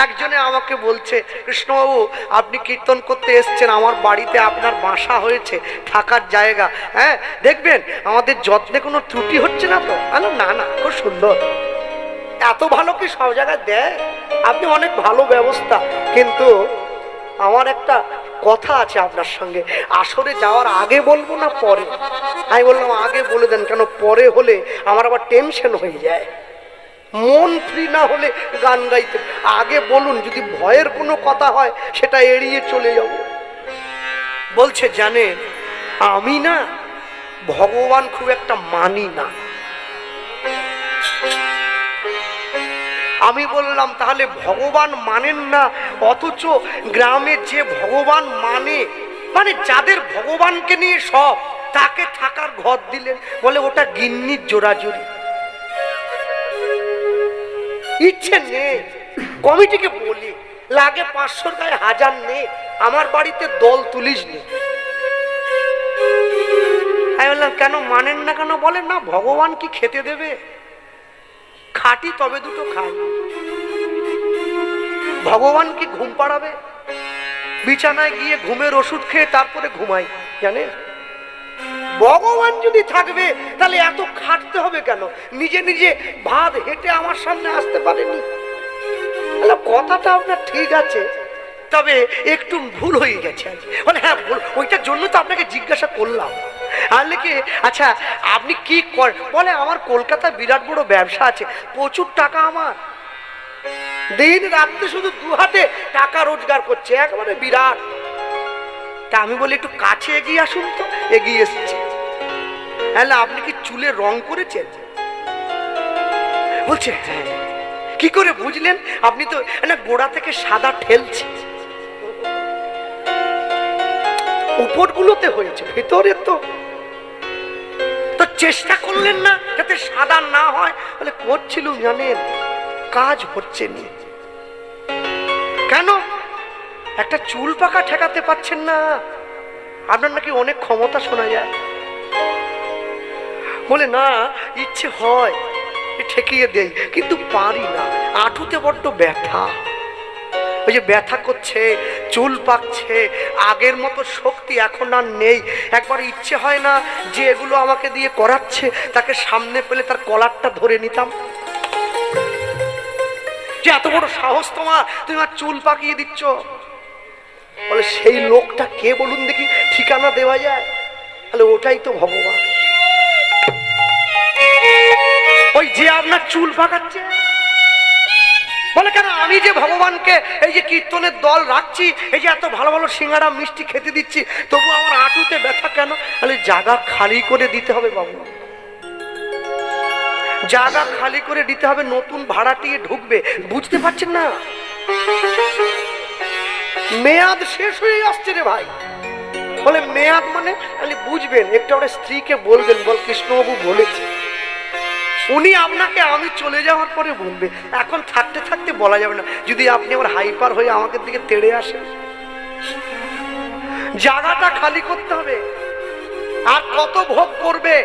একজনে আমাকে বলছে, কৃষ্ণবাবু আপনি কীর্তন করতে এসছেন, আমার বাড়িতে আপনার বাসা হয়েছে, থাকার জায়গা, হ্যাঁ দেখবেন আমাদের যত্নে কোনো ত্রুটি হচ্ছে না তো? না না, খুব সুন্দর। এত ভালো কি সব জায়গায় দেয়? আপনি অনেক ভালো ব্যবস্থা, কিন্তু আমার একটা কথা আছে আপনার সঙ্গে, আসরে যাওয়ার আগে বলবো না পরে? আমি বললাম আগে বলে দেন, কেন পরে হলে আমার আবার টেনশন হয়ে যায়, মন ফ্রি না হলে গান গাইতে। আগে বলুন, যদি ভয়ের কোনো কথা হয় সেটা এড়িয়ে চলে যাব। বলছে জানেন আমি না ভগবান খুব একটা মানি না। আমি বললাম তাহলে ভগবান মানেন না, অথচ গ্রামে যে ভগবান মানে যাদের ভগবানকে নিয়ে সব, তাকে থাকার ঘর দিলেন? বলে ওটা গিন্নির জোড়াজুড়ি, ইচ্ছে নেই। কমিটিকে বলি লাগে 500 গায়ে 1000 নেই, আমার বাড়িতে দল তুলিস নি। আমি বললাম কেন মানেন না কেন? বলেন না ভগবান কি খেতে দেবে? খাটি তবে দুটো খাই। ভগবান কি ঘুম পাড়াবে? বিছানায় গিয়ে ঘুমের ওষুধ খেয়ে তারপরে ঘুমাই, জানেন? ভগবান যদি থাকবে তাহলে এত খাটতে হবে কেন? নিজে নিজে ভাত হেঁটে আমার সামনে আসতে পারেনি। কথাটা আপনার ঠিক আছে, তবে একটু ভুল হয়ে গেছে। বলে হ্যাঁ ভুল, ওইটার জন্য তো আপনাকে জিজ্ঞাসা করলাম। আর কি আচ্ছা আপনি কি করেন? বলে আমার কলকাতায় বিরাট বড় ব্যবসা আছে, প্রচুর টাকা, আমার দিন রাত্রে শুধু 2 হাতে টাকা রোজগার করছে, একেবারে বিরাট। তা আমি বলি একটু কাছে এগিয়ে আসুন তো। এগিয়ে এসছে। হ্যাঁ আপনি কি চুলে রং করেছেন? বলছে হ্যাঁ। কি করে বুঝলেন? আপনি তো না গোড়া থেকে সাদা ঠেলছে, উপরগুলোতে হয়েছে, ভেতরে তো চেষ্টা করলেন না যাতে সাদা না হয়? বলে করছিলুম, জানেন কাজ হচ্ছে না। কেন? একটা চুল পাকা ঠেকাতে পাচ্ছেন না? আপনার নাকি অনেক ক্ষমতা শোনা যায়। বলে না ইচ্ছে হয় ঠেকিয়ে দেই, কিন্তু পারি না, আঁটুতে বড্ড ব্যথা। ওই যে ব্যথা করছে, চুল পাকছে, আগের মতো শক্তি এখন আর নেই। একবার ইচ্ছে হয় না যে এগুলো আমাকে দিয়ে করাচ্ছে তাকে সামনে পেলে তার কলারটা ধরে নিতাম, যে এত বড় সাহস তোমার, তুমি আমার চুল পাকিয়ে দিচ্ছ। বলে সেই লোকটা কে বলুন দেখি, ঠিকানা দেওয়া যায়? তাহলে ওটাই তো ভগবান, ওই যে আপনার চুল পাকাচ্ছে। বলে কেন? আমি যে ভগবানকে এই যে কীর্তনের দল রাখছি, এই যে এত ভালো ভালো সিঙ্গাড়া মিষ্টি খেতে দিচ্ছি, তবু আমার হাঁটুতে ব্যথা কেন? তাহলে জায়গা খালি করে দিতে হবে বাবু, জায়গা খালি করে দিতে হবে, নতুন ভাড়াটিয়ে ঢুকবে। বুঝতে পারছেন না? মেয়াদ শেষ হয়ে আসছে রে ভাই। বলে মেয়াদ মানে? বুঝবেন, একটু আমার স্ত্রীকে বলবেন, বল কৃষ্ণবাবু বলেছে। উনি আপনাকে আমি চলে যাওয়ার পরে বলবে, এখন থাকতে থাকতে বলা যাবে না। যদি আপনি আমার হাইপার হয়ে আমাকে দিকে তেড়ে আসেন, জায়গাটা খালি করতে হবে। আর কত ভোগ করবে?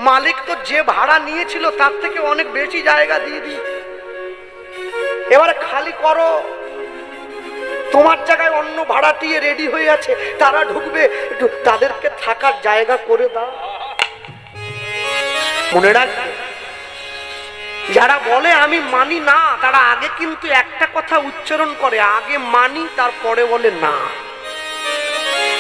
মালিক তো যে ভাড়া নিয়েছিল তার থেকে অনেক বেশি জায়গা দিয়ে দিই। এবারে খালি করো, তোমার জায়গায় অন্য ভাড়াটিয়ে রেডি হয়ে আছে, তারা ঢুকবে, একটু তাদেরকে থাকার জায়গা করে দাও। মনে রাখবে, যারা বলে আমি মানি না, তারা আগে কিন্তু একটা কথা উচ্চারণ করে, আগে মানি তারপরে বলে না।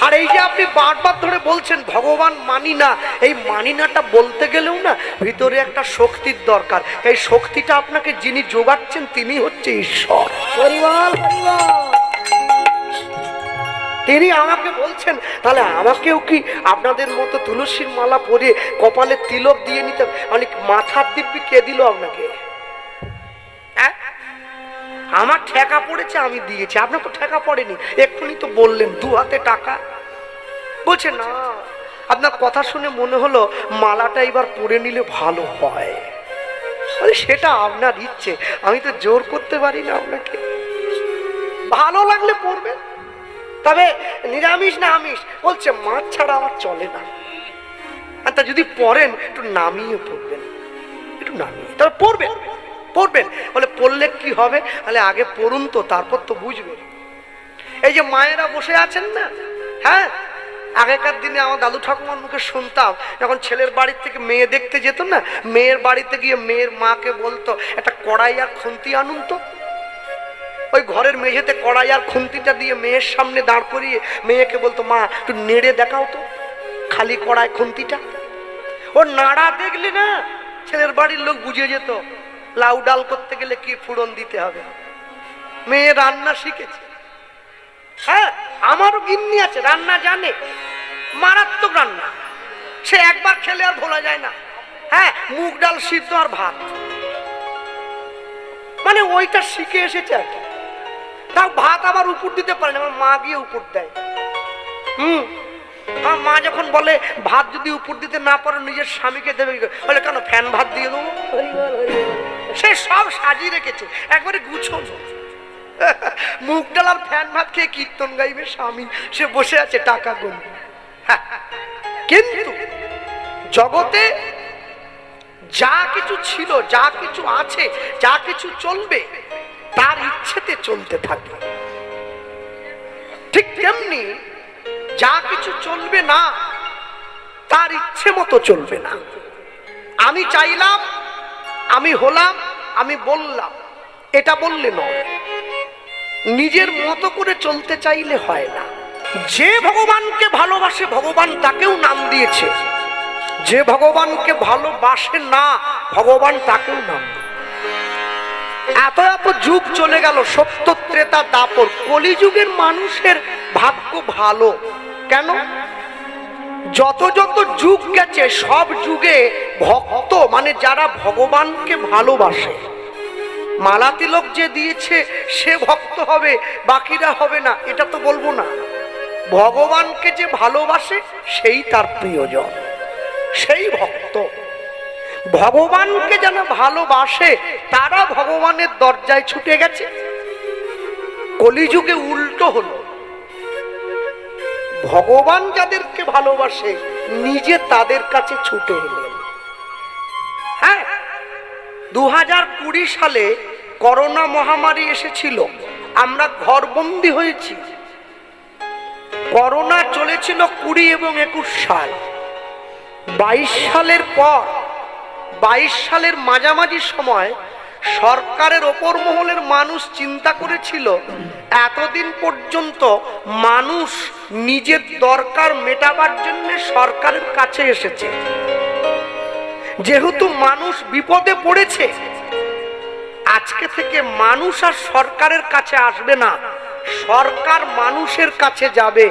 আর এই যে আপনি বারবার ধরে বলছেন ভগবান মানি না, এই মানি নাটা বলতে গেলেও না ভিতরে একটা শক্তির দরকার। এই শক্তিটা আপনাকে যিনি যোগাচ্ছেন তিনি হচ্ছে ঈশ্বর। তিনি আমাকে বলছেন, তাহলে আমাকেও কি আপনাদের মতো তুলসীর মালা পরে কপালে তিলক দিয়ে নিতে? মানে মাথার দিব্যি কে দিল আপনাকে? আমার ঠেকা পড়েছে, আমি দিয়েছি, আপনার তো ঠেকা পড়েনি। এক্ষুনি তো বললেন 2 হাতে টাকা। বলছে না, আপনার কথা শুনে মনে হলো মালাটা এবার পরে নিলে ভালো হয়। সেটা আপনার ইচ্ছে, আমি তো জোর করতে পারি না আপনাকে। ভালো লাগলে পড়বেন, তবে নিরামিষ না আমিষ? বলছে মাছ ছাড়া আমার চলে না। আর তা যদি পড়েন একটু নামিয়ে পড়বেন, একটু নামিয়ে তবে পড়বেন, পড়বেন। বলে পড়লে কি হবে? তাহলে আগে পড়ুন তো, তারপর তো বুঝবেন। এই যে মায়েরা বসে আছেন না, হ্যাঁ, আগেকার দিনে আমার দাদু ঠাকুমার মুখে শুনতাম, যখন ছেলের বাড়ির থেকে মেয়ে দেখতে যেত না, মেয়ের বাড়িতে গিয়ে মেয়ের মাকে বলতো একটা কড়াই আর খুন্তি আনুন তো। ওই ঘরের মেঝেতে কড়াই আর খুন্তিটা দিয়ে মেয়ের সামনে দাঁড় করিয়ে মেয়েকে বলতো, মা একটু নেড়ে দেখাও তো খালি কড়াই খুন্তিটা। ও নাড়া দেখলে না ছেলের বাড়ির লোক বুঝে যেত লাউ ডাল করতে গেলে কি ফোড়ন দিতে হবে। মেয়ে রান্না শিখেছে। হ্যাঁ, আমারও গিন্নি আছে, রান্না জানে, মারাত্মক রান্না, সে একবার খেলে আর ভোলা যায় না। হ্যাঁ, মুগ ডাল সিদ্ধ আর ভাত, মানে ওইটা শিখে এসেছে আর কি। তাও ভাত আবার উপর দিতে পারে না, আমার মা গিয়ে উপর দেয়। আমার মা যখন বলে ভাত যদি উপর দিতে না পারো নিজের স্বামীকে দেবে, বলে কেন ফ্যান ভাত দিয়ে দেবো। সে সব সাজিয়ে রেখেছে একবারে গুছোনো। মুগ ডাল আর ফ্যান ভাত খেয়ে কীর্তন গাইবে স্বামী, সে বসে আছে টাকা গুনবে। কিন্তু জগতে যা কিছু ছিল, যা কিছু আছে, যা কিছু চলবে তার ইচ্ছেতে চলতে থাকে। ঠিক তেমনি যা কিছু চলবে না তার ইচ্ছে মতো চলবে না। আমি চাইলাম, আমি হলাম, আমি বললাম, এটা বললে নয়। নিজের মতো করে চলতে চাইলে হয় না। যে ভগবানকে ভালোবাসে ভগবান তাকেও নাম দিয়েছে, যে ভগবানকে ভালোবাসে না ভগবান তাকেও নাম দিয়েছে। এত এত যুগ চলে গেল, সত্য ত্রেতা দাপর, কলিযুগের মানুষের ভাগ্য ভালো। কেন? যত যত যুগ গেছে সব যুগে ভক্ত মানে যারা ভগবানকে ভালোবাসে, মালা তিলক যে দিয়েছে সে ভক্ত হবে, বাকিরা হবে না, এটা তো বলবো না। ভগবানকে যে ভালোবাসে সেই তার প্রিয়জন, সেই ভক্ত। ভগবানকে যেন ভালোবাসে তারা ভগবানের দরজায় ছুটে গেছে। কলিযুগে উল্টো হলো, ভগবান যাদেরকে ভালোবাসে নিজে তাদের কাছে ছুটে এলেন। হ্যাঁ, 2020 সালে করোনা মহামারী এসেছিল, আমরা ঘরবন্দি হয়েছি। করোনা চলেছিল 20 এবং 21 সাল। 22 সালের পর, 22 সালের মাঝামাঝি সময় সরকারের ওপর মহলের মানুষ চিন্তা করেছিল এতদিন পর্যন্ত মানুষ নিজের দরকার মেটাবার জন্য সরকারের কাছে এসেছে। যেহেতু মানুষ বিপদে পড়েছে, আজকে থেকে মানুষ আর সরকারের কাছে আসবে না, সরকার মানুষের কাছে যাবে।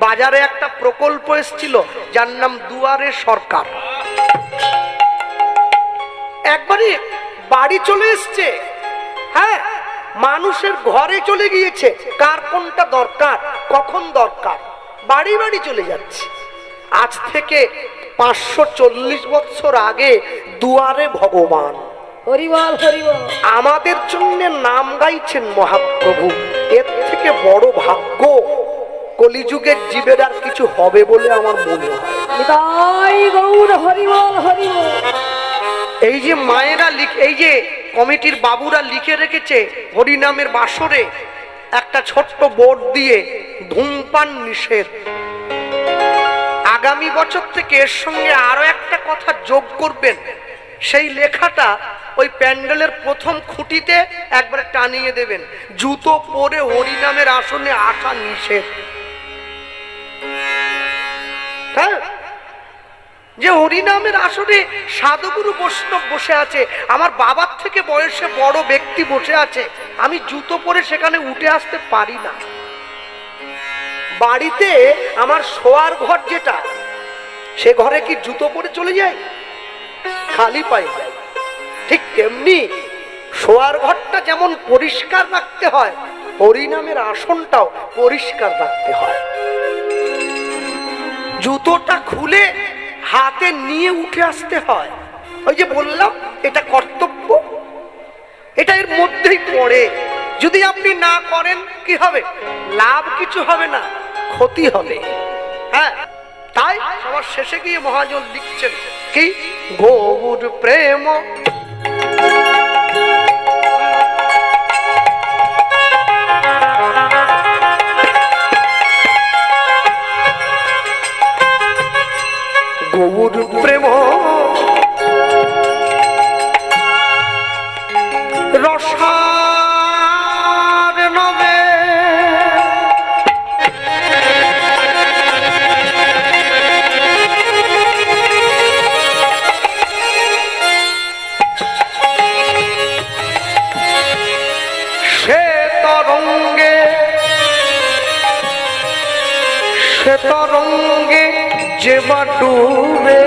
বাজারে একটা প্রকল্প এসেছিল যার নাম দুয়ারে সরকার, একবারে বাড়ি চলে এসছে। হ্যাঁ, মানুষের ঘরে চলে গিয়েছে, কার কোনটা দরকার, কখন দরকার, বাড়ি বাড়ি চলে যাচ্ছে। আজ থেকে 540 বছর আগে দুয়ারে ভগবান হরিবল হরিবল আমাদের জন্য নাম গাইছেন মহাপ্রভু। এর থেকে বড় ভাগ্য কলিযুগের জীবের আর কিছু হবে বলে আমার মনে হয়। নিতাই গৌর হরিবল হরিবল। এই যে মায়েরা এই যে কমিটির বাবুরা লিখে রেখেছে হরিনামের বাসরে একটা ছোট্ট বোর্ড দিয়ে ধূমপান নিষেধ। আগামী বছর থেকে এর সঙ্গে আরো একটা কথা যোগ করবেন। সেই লেখাটা ওই প্যান্ডেলের প্রথম খুঁটিতে একবারে টানিয়ে দেবেন, জুতো পরে হরিনামের আসনে আসা নিষেধ। হ্যাঁ, যে হরিনামের আসনে সাধুগুরু বৈষ্ণব বসে আছে, আমার বাবার থেকে বয়সে বড় ব্যক্তি বসে আছে, আমি জুতো পরে সেখানে উঠে আসতে পারি না। বাড়িতে আমার শোয়ার ঘর যেটা, সে ঘরে কি জুতো পরে চলে যায়? খালি পায়ে যায়। ঠিক তেমনি শোয়ার ঘরটা যেমন পরিষ্কার রাখতে হয়, হরিনামের আসনটাও পরিষ্কার রাখতে হয়। জুতোটা খুলে হাতে নিয়ে উঠে আসতে হয়। ওই যে বললাম এটা কর্তব্য, এটা এর মধ্যেই পড়ে। যদি আপনি না করেন কি হবে? লাভ কিছু হবে না, ক্ষতি হবে। হ্যাঁ, তাই সবার শেষে গিয়ে মহাজন লিখছেন কি, গৌর প্রেম তরঙ্গে সে তরঙ্গে যে বা ডুবে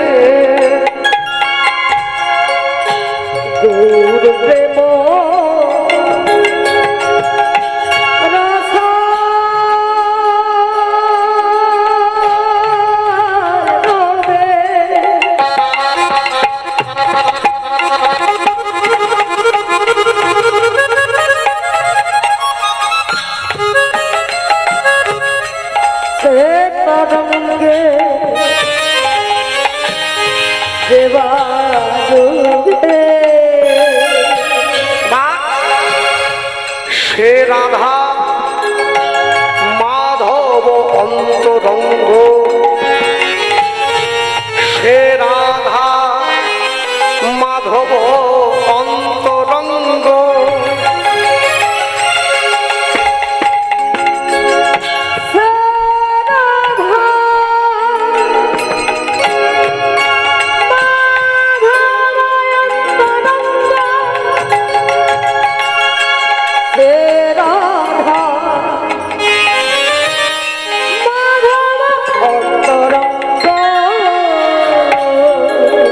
গৌর প্রেম তরঙ্গে দেবা ডুবে সে রাধা মাধব অন্তরঙ্গ সে রাধা মাধব অন্তরঙ্গ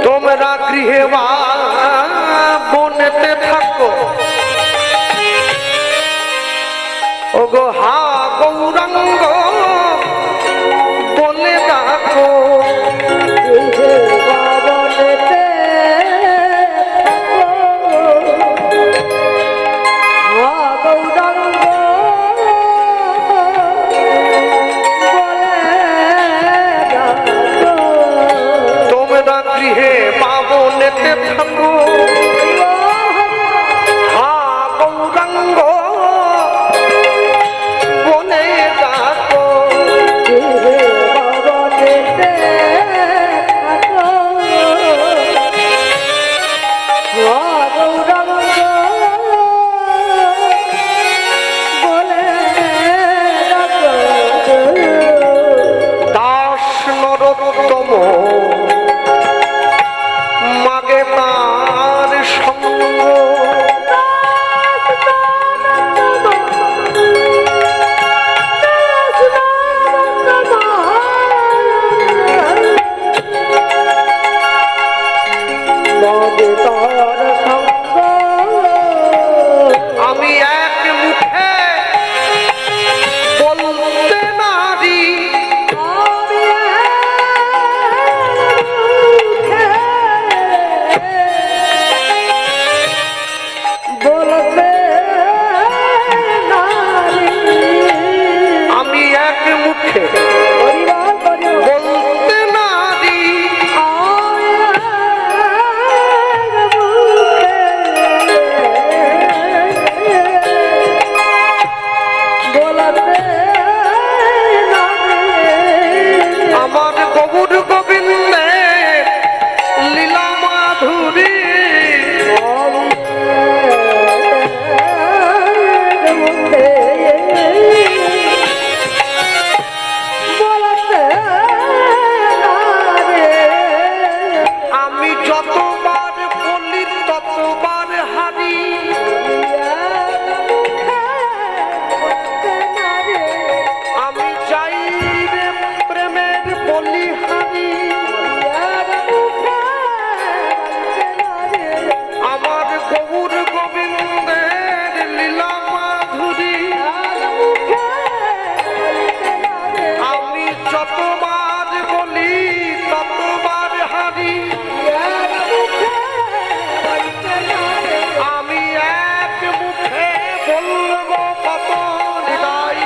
তোমরা গৃহে বা বনেতে থাকো ওগো হা গৌরাঙ্গ বলে ডাকো তোমরা গৃহে পাবনেতে থাকো হা গৌরাঙ্গ বনে ডাকো দাস নরোত্তম মাগে তার সঙ্গ আমি এক মুখে বলতে নারী আমি এক মুখে বলতে নারী আমার গৌর গোবিন্দে লীলা মাধুরী আমি যতবার বলি ততবার হারি আমি চাই রে প্রেমের বলি হারি আমার গৌর গোবিন্দের লীলা মাধুরী আমি যতবার বলি ততবার হারি আমি এক মুখে বলবো কত হৃদয়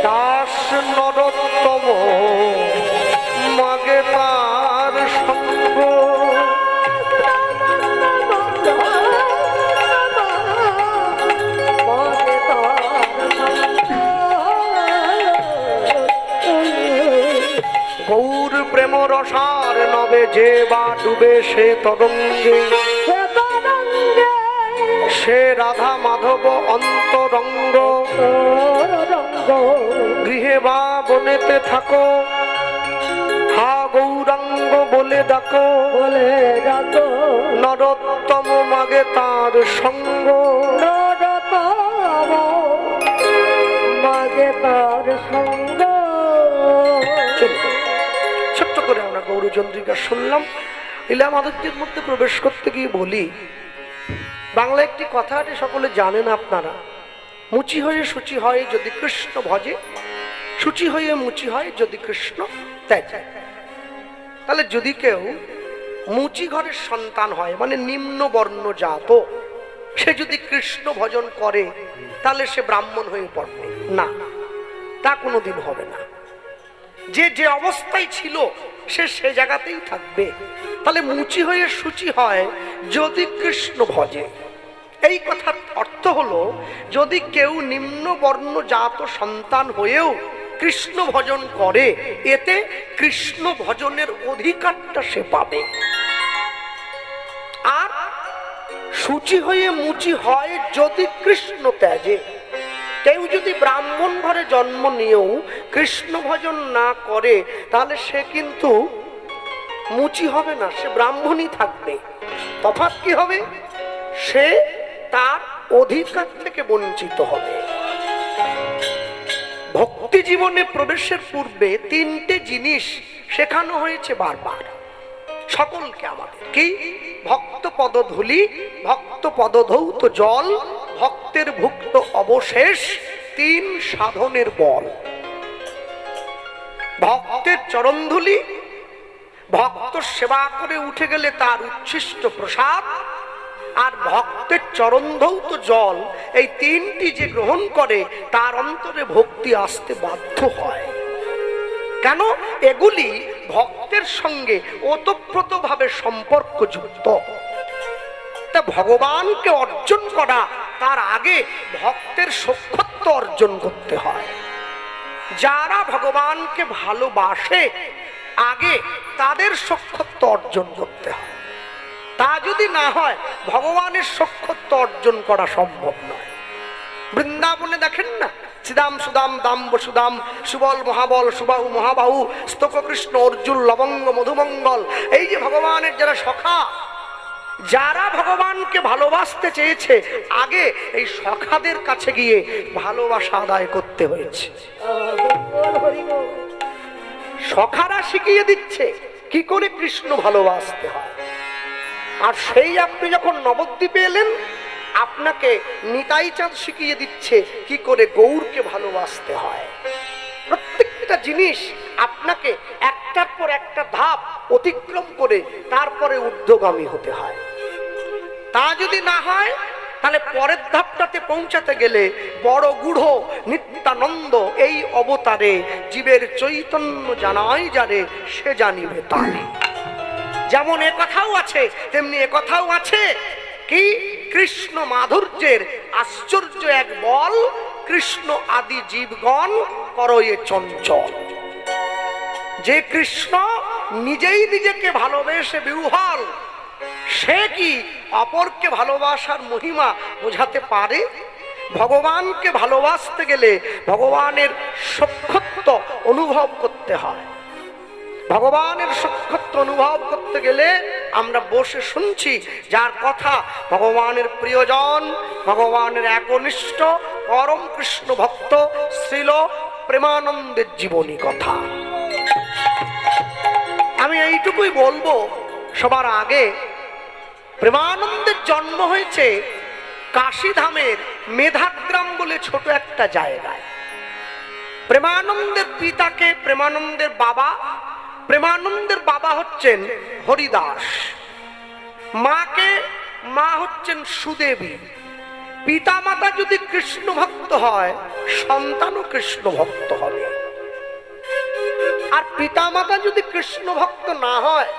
দাস নরোত্তম মাগে তার সঙ্গ গৌর প্রেম রসার নবে যে বা ডুবে সে তরঙ্গে সে রাধা মাধব অন্তরঙ্গ বৃন্দাবনেতে থাকো, হা গৌরাঙ্গ বলে ডাকো, বলে ডাকো নরোত্তম মাগে তার সঙ্গ, নরতম মাগে তার সঙ্গ। চলুন, ছোট্ট করে আমরা গৌরচন্দ্রিকা শুনলাম। লীলা মাধুর্যের মধ্যে প্রবেশ করতে গিয়ে বলি, বাংলা একটি কথা আছে, সকলে জানেন আপনারা, মুচি হয়ে সূচি হয় যদি কৃষ্ণ ভজে, সূচি হয়ে মুচি হয় যদি কৃষ্ণ ত্যাজে। তাহলে যদি কেউ মুচি ঘরের সন্তান হয়, মানে নিম্ন বর্ণ জাত, সে যদি কৃষ্ণ ভজন করে তাহলে সে ব্রাহ্মণ হয়ে পড়বে না, তা কোনোদিন হবে না। যে যে অবস্থায় ছিল সে সে জায়গাতেই থাকবে। তাহলে মুচি হয়ে সূচি হয় যদি কৃষ্ণ ভজে। এই কথার অর্থ হলো, যদি কেউ নিম্ন বর্ণ জাত সন্তান হয়েও কৃষ্ণ ভজন করে, এতে কৃষ্ণ ভজনের অধিকারটা সে পাবে। আর সূচি হয়ে মুচি হয় যদি কৃষ্ণ ত্যাজে। কেউ যদি ব্রাহ্মণ ঘরে জন্ম নিয়েও কৃষ্ণ ভজন না করে, তাহলে সে কিন্তু মুচি হবে না, সে ব্রাহ্মণই থাকবে। তফাৎ কি হবে? সে তার অধিকার থেকে বঞ্চিত হবে। ভক্তি জীবনে প্রবেশের পূর্বে তিনটে জিনিস শেখানো হয়েছে বারবার সকলকে আমাদের। কি? ভক্ত পদধূলি, ভক্ত পদধৌত জল, ভক্তের ভুক্ত অবশেষ, তিন সাধনের বল। ভক্তের চরণধূলি, ভক্ত সেবা করে উঠে গেলে তার উচ্ছিষ্ট প্রসাদ, আর ভক্তের চরণধৌত জল, এই তিনটি যে গ্রহণ করে তার অন্তরে ভক্তি আসতে বাধ্য হয়। কেন? এগুলি ভক্তের সঙ্গে ওতপ্রোতভাবে সম্পর্কযুক্ত। তা ভগবানকে অর্জন করা, তার আগে ভক্তের সখ্যত্ব অর্জন করতে হয়। যারা ভগবানকে ভালোবাসে আগে তাদের সখ্যত্ব অর্জন করতে হয়। তা যদি না হয় ভগবানের সখ্যত্ব অর্জন করা সম্ভব নয়। বৃন্দাবনে দেখেন না, শ্রীদাম সুদাম দাম বসুদাম, সুবল মহাবল সুবাহু মহাবাহু, স্তক কৃষ্ণ অর্জুন লবঙ্গ মধুমঙ্গল, এই যে ভগবানের যারা সখা, যারা ভগবানকে ভালোবাসতে চেয়েছে, আগে এই সখাদের কাছে গিয়ে ভালোবাসা আদায় করতে হয়েছে। সখারা শিখিয়ে দিচ্ছে কি করে কৃষ্ণ ভালোবাসতে হয়। আর সেই আপনি যখন নবদ্বীপে এলেন, আপনাকে নিতাই চাঁদ শিখিয়ে দিচ্ছে কি করে গৌরকে ভালোবাসতে হয়। প্রত্যেকটা জিনিস আপনাকে একটার পর একটা ধাপ অতিক্রম করে তারপরে ঊর্ধ্বগামী হতে হয়। তা যদি না হয়, তাহলে পরের ধাপটাতে পৌঁছাতে গেলে বড় গূঢ় নিত্যানন্দ এই অবতারে জীবের চৈতন্য জানাই যারে, সে জানিবে তারে। যেমন এ কথাও আছে, তেমনি এ কথাও আছে কি কৃষ্ণ মাধুর্যের আশ্চর্য এক বল, কৃষ্ণ আদি জীবগণ করয়ে চঞ্চল। যে কৃষ্ণ নিজেই নিজেকে ভালোবেসে বিহ্বল, সে কি অপরকে ভালোবাসার মহিমা বোঝাতে পারে? ভগবানকে ভালোবাসতে গেলে ভগবানের সখ্যত্ব অনুভব করতে হয়। ভগবানের সখ্যত্ব অনুভব করতে গেলে আমরা বসে শুনছি যার কথা, ভগবানের প্রিয়জন, ভগবানের একনিষ্ঠ পরম কৃষ্ণ ভক্ত শ্রীল প্রেমানন্দের জীবনী কথা। আমি এইটুকুই বলবো, সবার আগে প্রেমানন্দের জন্ম হয়েছে কাশীধামের মেধাগ্রাম বলে ছোট একটা জায়গায়। প্রেমানন্দের পিতাকে প্রেমানন্দের বাবা, প্রেমানন্দের বাবা হচ্ছেন হরিদাস, মা হচ্ছেন সুদেবী। পিতা মাতা যদি কৃষ্ণ ভক্ত হয়, সন্তানও কৃষ্ণ ভক্ত হবে। আর পিতা মাতা যদি কৃষ্ণ ভক্ত না হয়,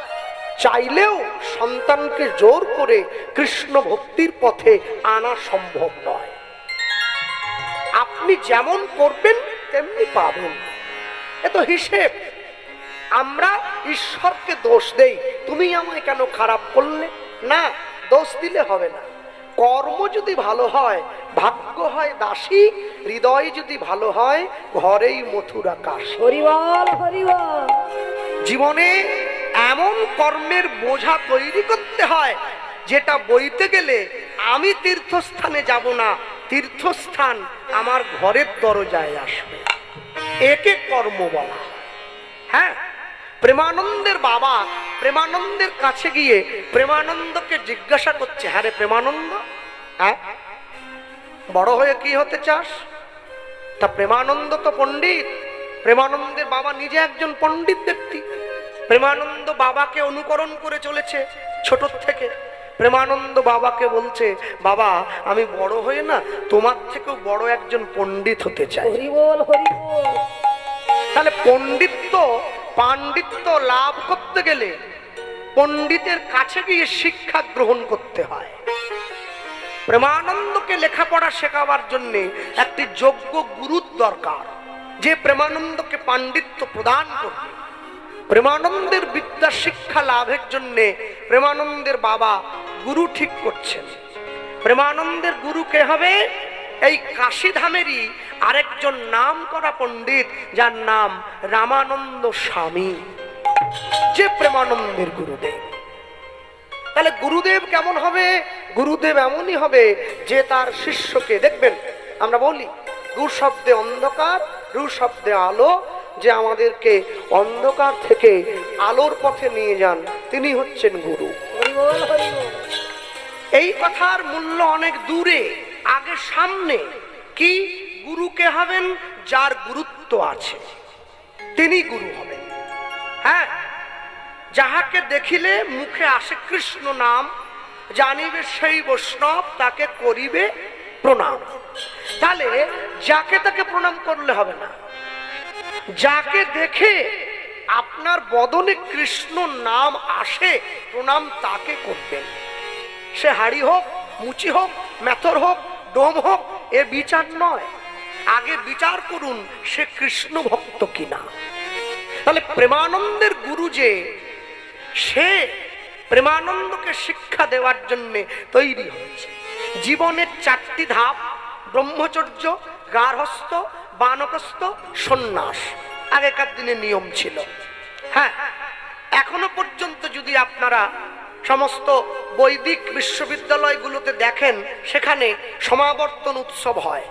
চাইলেও সন্তানকে জোর করে কৃষ্ণ ভক্তির পথে আনা সম্ভব নয়। আপনি যেমন করবেন তেমনি পাবেন, এ তো হিসেব। আমরা ঈশ্বরকে দোষ দেই, তুমি আমায় কেন খারাপ করলে, না, দোষ দিলে হবে না। কর্ম যদি ভালো হয়, ভাগ্য হয় দাসী, হৃদয় যদি ভালো হয় ঘরেই মথুরা কাশী। হরিবল হরিবল। জীবনে এমন কর্মের বোঝা তৈরি করতে হয় যেটা বইতে গেলে আমি তীর্থস্থানে যাব না, তীর্থস্থান আমার ঘরের দরজায় আসবে। একে কর্ম বলা। হ্যাঁ, প্রেমানন্দের বাবা প্রেমানন্দের কাছে গিয়ে প্রেমানন্দকে জিজ্ঞাসা করছে, হ্যাঁ রে প্রেমানন্দ, হ্যাঁ বড় হয়ে কি হতে চাস? তা প্রেমানন্দ তো পণ্ডিত, প্রেমানন্দের বাবা নিজে একজন পণ্ডিত ব্যক্তি। প্রেমানন্দ বাবাকে অনুকরণ করে চলেছে ছোট থেকে। প্রেমানন্দ বাবাকে বলছে, বাবা আমি বড় হয়ে না তোমার থেকেও বড় একজন পণ্ডিত হতে চাই। হরিবল হরিবল। তাহলে পাণ্ডিত্য লাভ করতে গেলে পণ্ডিতের কাছে গিয়ে শিক্ষা গ্রহণ করতে হয়। প্রেমানন্দকে লেখাপড়া শেখাবার জন্য একটি যোগ্য গুরুর দরকার, যে প্রেমানন্দকে পাণ্ডিত্য প্রদান করবে। প্রেমানন্দের বিদ্যা শিক্ষা লাভের জন্য প্রেমানন্দের বাবা গুরু ঠিক করছেন। প্রেমানন্দের গুরু কে হবে? এই কাশীধামেরই আরেকজন নাম করা পণ্ডিত, যার নাম রামানন্দ স্বামী, যে প্রেমানন্দের গুরুদেব। তাহলে গুরুদেব কেমন হবে? গুরুদেব এমনই হবে যে তার শিষ্যকে, দেখবেন আমরা বলি রু শব্দে অন্ধকার, রু শব্দে আলো, যে আমাদেরকে অন্ধকার থেকে আলোর পথে নিয়ে যান, তিনি হচ্ছেন গুরু। হরিবল হরিবল। এই কথার মূল্য অনেক দূরে, আগে সামনে। কি গুরুকে হবেন? যার গুরুত্ব আছে তিনি গুরু হবেন। হ্যাঁ, যাহাকে দেখিলে মুখে আসে কৃষ্ণ নাম, জানিবে সেই বৈষ্ণব, তাকে করিবে প্রণাম। তাহলে যাকে তাকে প্রণাম করলে হবে না, যাকে দেখে আপনার বদনে কৃষ্ণ নাম আসে প্রণাম তাকে করবেন। সে হাড়ি হোক, মুচি হোক, মেথর হোক, ডোম হোক, এ বিচার নয়। আগে বিচার করুন সে কৃষ্ণ ভক্ত কিনা। তাহলে প্রেমানন্দের গুরু যে, সে প্রেমানন্দকে শিক্ষা দেওয়ার জন্য তৈরি হয়েছে। জীবনের 4টি ধাপ: ব্রহ্মচর্য, গার্হস্থ, বানপ্রস্থ, সন্ন্যাস। আগেকার দিনে নিয়ম ছিল। হ্যাঁ, এখনো পর্যন্ত যদি আপনারা সমস্ত বৈদিক বিশ্ববিদ্যালয়গুলোতে দেখেন, সেখানে সমাবর্তন উৎসব হয়।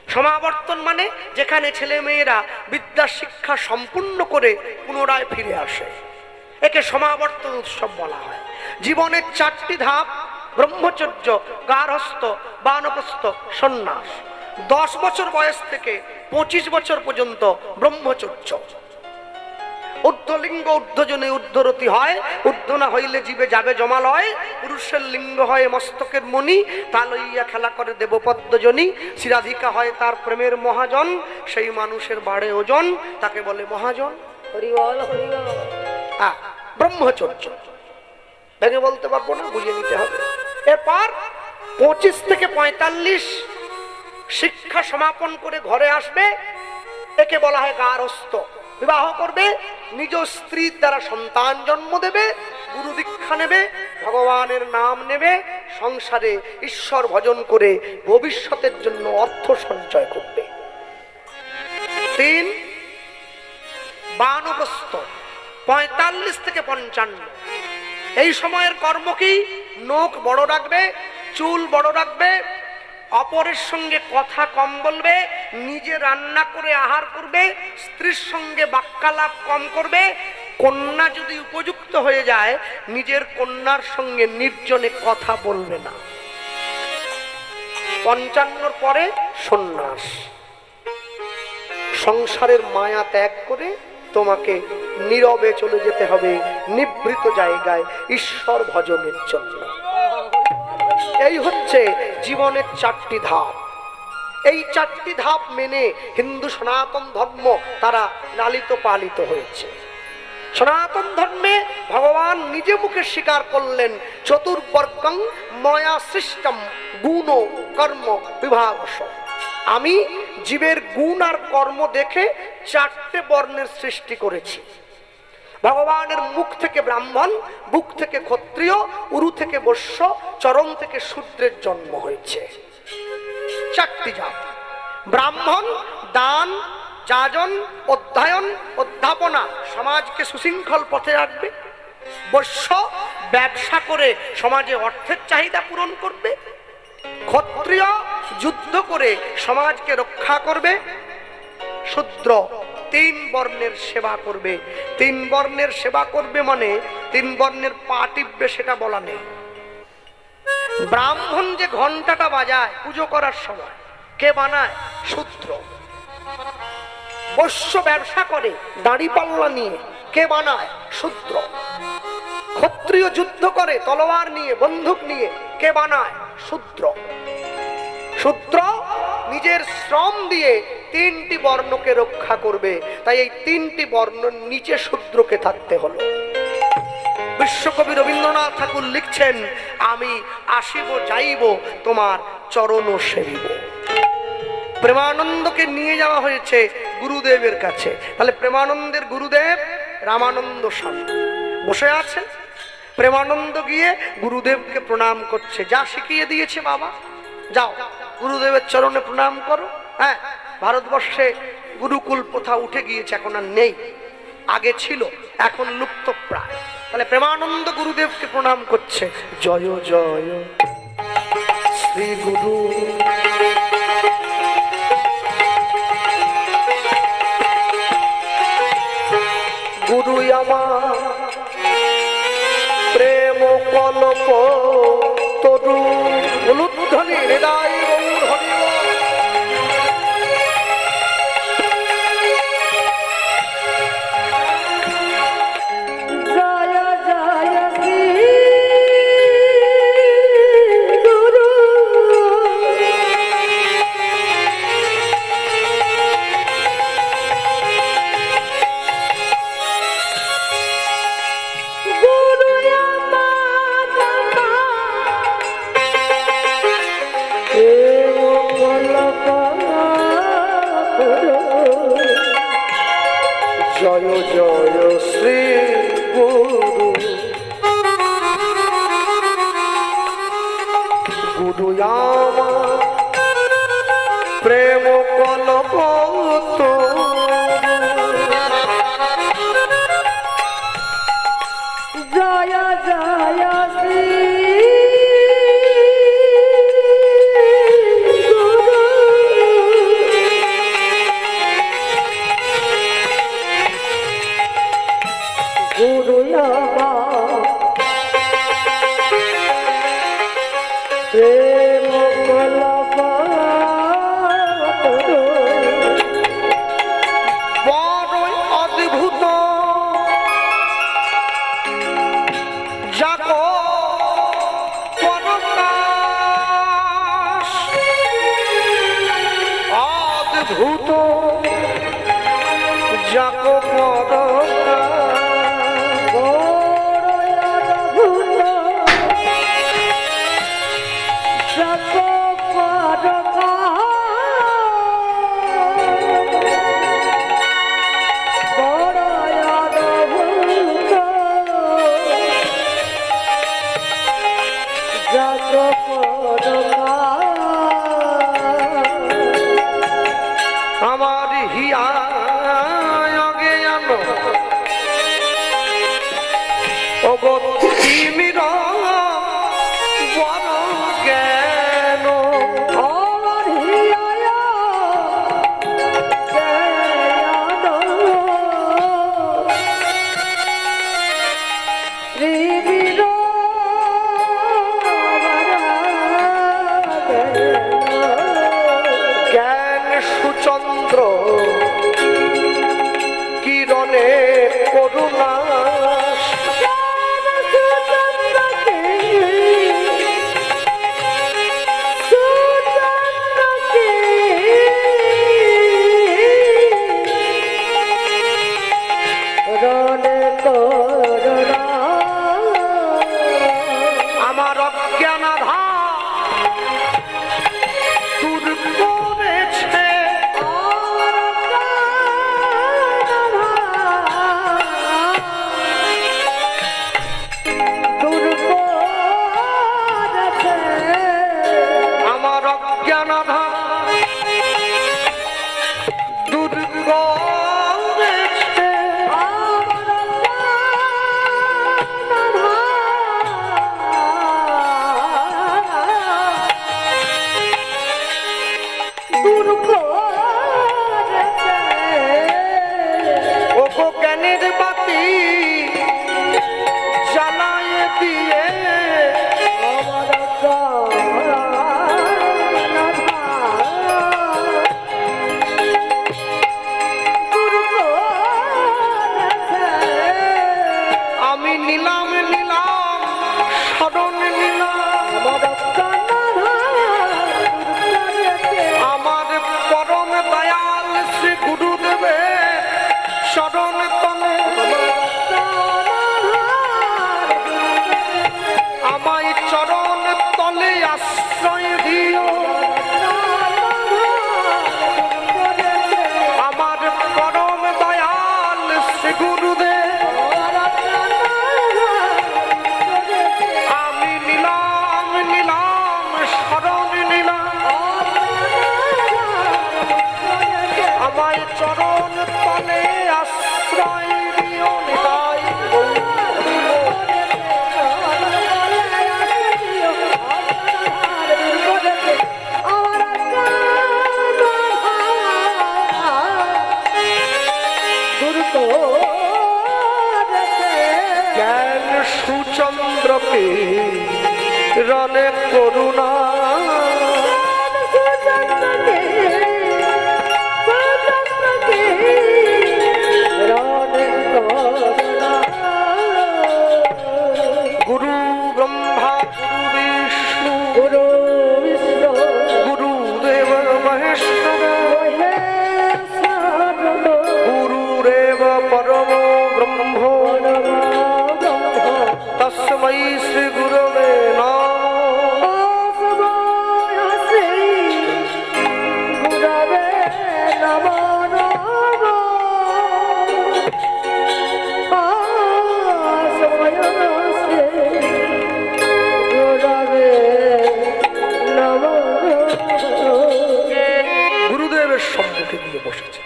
সমাবর্তন মানে যেখানে ছেলে মেয়েরা বিদ্যা শিক্ষা সম্পূর্ণ করে পুনরায় ফিরে আসে, একে সমাবর্তন উৎসব বলা হয়। জীবনের 4টি ধাপ: ব্রহ্মচর্য, গার্হস্থ, বানপ্রস্থ, সন্ন্যাস। 10 বছর বয়স থেকে 25 বছর পর্যন্ত ব্রহ্মচর্য। ঊর্ধ্বলিঙ্গ ঊর্ধ্বজনে ঊর্ধ্বরতি হয়, ঊর্ধ্ব না হইলে জীবে যাবে জমালয়। পুরুষের লিঙ্গ হয় মস্তকের মণি, তা লইয়া খেলা করে দেবপদ্মজনী। শিরাধিকা হয় তার প্রেমের মহাজন, সেই মানুষের বাড়ে ওজন, তাকে বলে মহাজন। হরিবল হরিবল। ব্রহ্মচর্য ভেঙে বলতে পারবো না, বুঝে নিতে হবে। এরপর 25 থেকে 45 শিক্ষা সমাপন করে ঘরে আসবে, একে বলা হয় গার্হস্থ। বিবাহ করবে, নিজ স্ত্রীর দ্বারা সন্তান জন্ম দেবে, গুরু দীক্ষা নেবে, ভগবানের নাম নেবে, সংসারে ঈশ্বর ভজন করে ভবিষ্যতের জন্য অর্থ সঞ্চয় করবে। 3 বানপ্রস্থ, 45 থেকে 55। এই সময়ের কর্ম কি? নখ বড় রাখবে, চুল বড় রাখবে, অপরের সঙ্গে কথা কম বলবে, নিজে রান্না করে আহার করবে, স্ত্রীর সঙ্গে বাক্যালাপ কম করবে। কন্যা যদি উপযুক্ত হয়ে যায়, নিজের কন্যার সঙ্গে নির্জনে কথা বলবে না। 55 পরে সন্ন্যাস। সংসারের মায়া ত্যাগ করে তোমাকে নীরবে চলে যেতে হবে নিভৃত জায়গায় ঈশ্বর ভজনের জন্য। এই হচ্ছে জীবনের 4টি ধাপ। এই 4টি ধাপ মেনে হিন্দু সনাতন ধর্ম তারা লালিত পালিত হয়েছে। সনাতন ধর্মে ভগবান নিজে মুখে স্বীকার করলেন, চতুর্বর্গং ময়া সৃষ্টম গুণ কর্ম বিভাগস। আমি জীবের গুণ আর কর্ম দেখে 4টে বর্ণের সৃষ্টি করেছি। ভগবানের মুখ থেকে ব্রাহ্মণ, বুক থেকে ক্ষত্রিয়, উরু থেকে বৈশ্য, চরণ থেকে শূদ্রের জন্ম হয়েছে। চারটি জাত। ব্রাহ্মণ দান, যাজন, অধ্যয়ন, অধ্যাপনা সমাজকে সুশৃঙ্খল পথে রাখবে। বৈশ্য ব্যবসা করে সমাজে অর্থের চাহিদা পূরণ করবে। ক্ষত্রিয় যুদ্ধ করে সমাজকে রক্ষা করবে। শূদ্র তিন বর্ণের সেবা করবে। তিন বর্ণের সেবা করবে মানে তিন বর্ণের পা টিপবে সেটা বলা নেই। ব্রাহ্মণ যে ঘন্টাটা বাজায় পুজো করার সময় কে বানায়? শূদ্র। বৈশ্য ব্যবসা করে দাড়িপাল্লা নিয়ে কে বানায়? শূদ্র। ক্ষত্রিয় যুদ্ধ করে তলোয়ার নিয়ে বন্দুক নিয়ে কে বানায়? শূদ্র। শূদ্র নিজের শ্রম দিয়ে তিনটি বর্ণকে রক্ষা করবে, তাই এই তিনটি বর্ণ নিচে শূদ্রকে থাকতে হলো। বিশ্বকবি রবীন্দ্রনাথ ঠাকুর লিখছেন, আমি আসিব যাইব তোমার চরণ সেবিব। প্রেমানন্দকে নিয়ে যাওয়া হয়েছে গুরুদেবের কাছে। তাহলে প্রেমানন্দের গুরুদেব রামানন্দ স্বামী বসে আছেন। প্রেমানন্দ গিয়ে গুরুদেবকে প্রণাম করছে, যা শিখিয়ে দিয়েছে বাবা, যাও গুরুদেবের চরণে প্রণাম করো। হ্যাঁ, ভারতবর্ষে গুরুকুল প্রথা উঠে গিয়েছে, এখন আর নেই, আগে ছিল, এখন লুপ্ত প্রায়। তাহলে প্রেমানন্দ গুরুদেবকে প্রণাম করছে, জয় জয় শ্রী গুরু। গুরু আমার প্রেম কল্প তরু উলুধ্বনি হৃদয় হরি। জয় জয় শ্রী গুরু। গুরু আমার জয় জয় শ্রী গুরু। গুরু আমার প্রেম কল্প জয় জয় শ্রী গুরু। গুরু আমার প্রেম কল্প বড়ই অদ্ভুত যাকো পরকাশ, অদ্ভুত যাকো পরকাশ। আমার হিয়া জ্ঞান অগতিমির বড় জ্ঞান। আমার হিয়া জ্ঞান শ্রীবীর জ্ঞান সুচন্দ্র কিরণে করুণা। জ্ঞান সুচন্দ্র তোমায় চরণ তলে আশ্রয় দিও নিতাই জ্ঞান সুচন্দ্রকে রণে করুণা গুরু ব্রহ্মা গুরু বিষ্ণু গুরুদেব মহেশ্বর গুরুরেব পরম ব্রহ্ম তস্मै শ্রী গুরবে গুরুদেবের সম্মুখে গিয়ে বসেছে।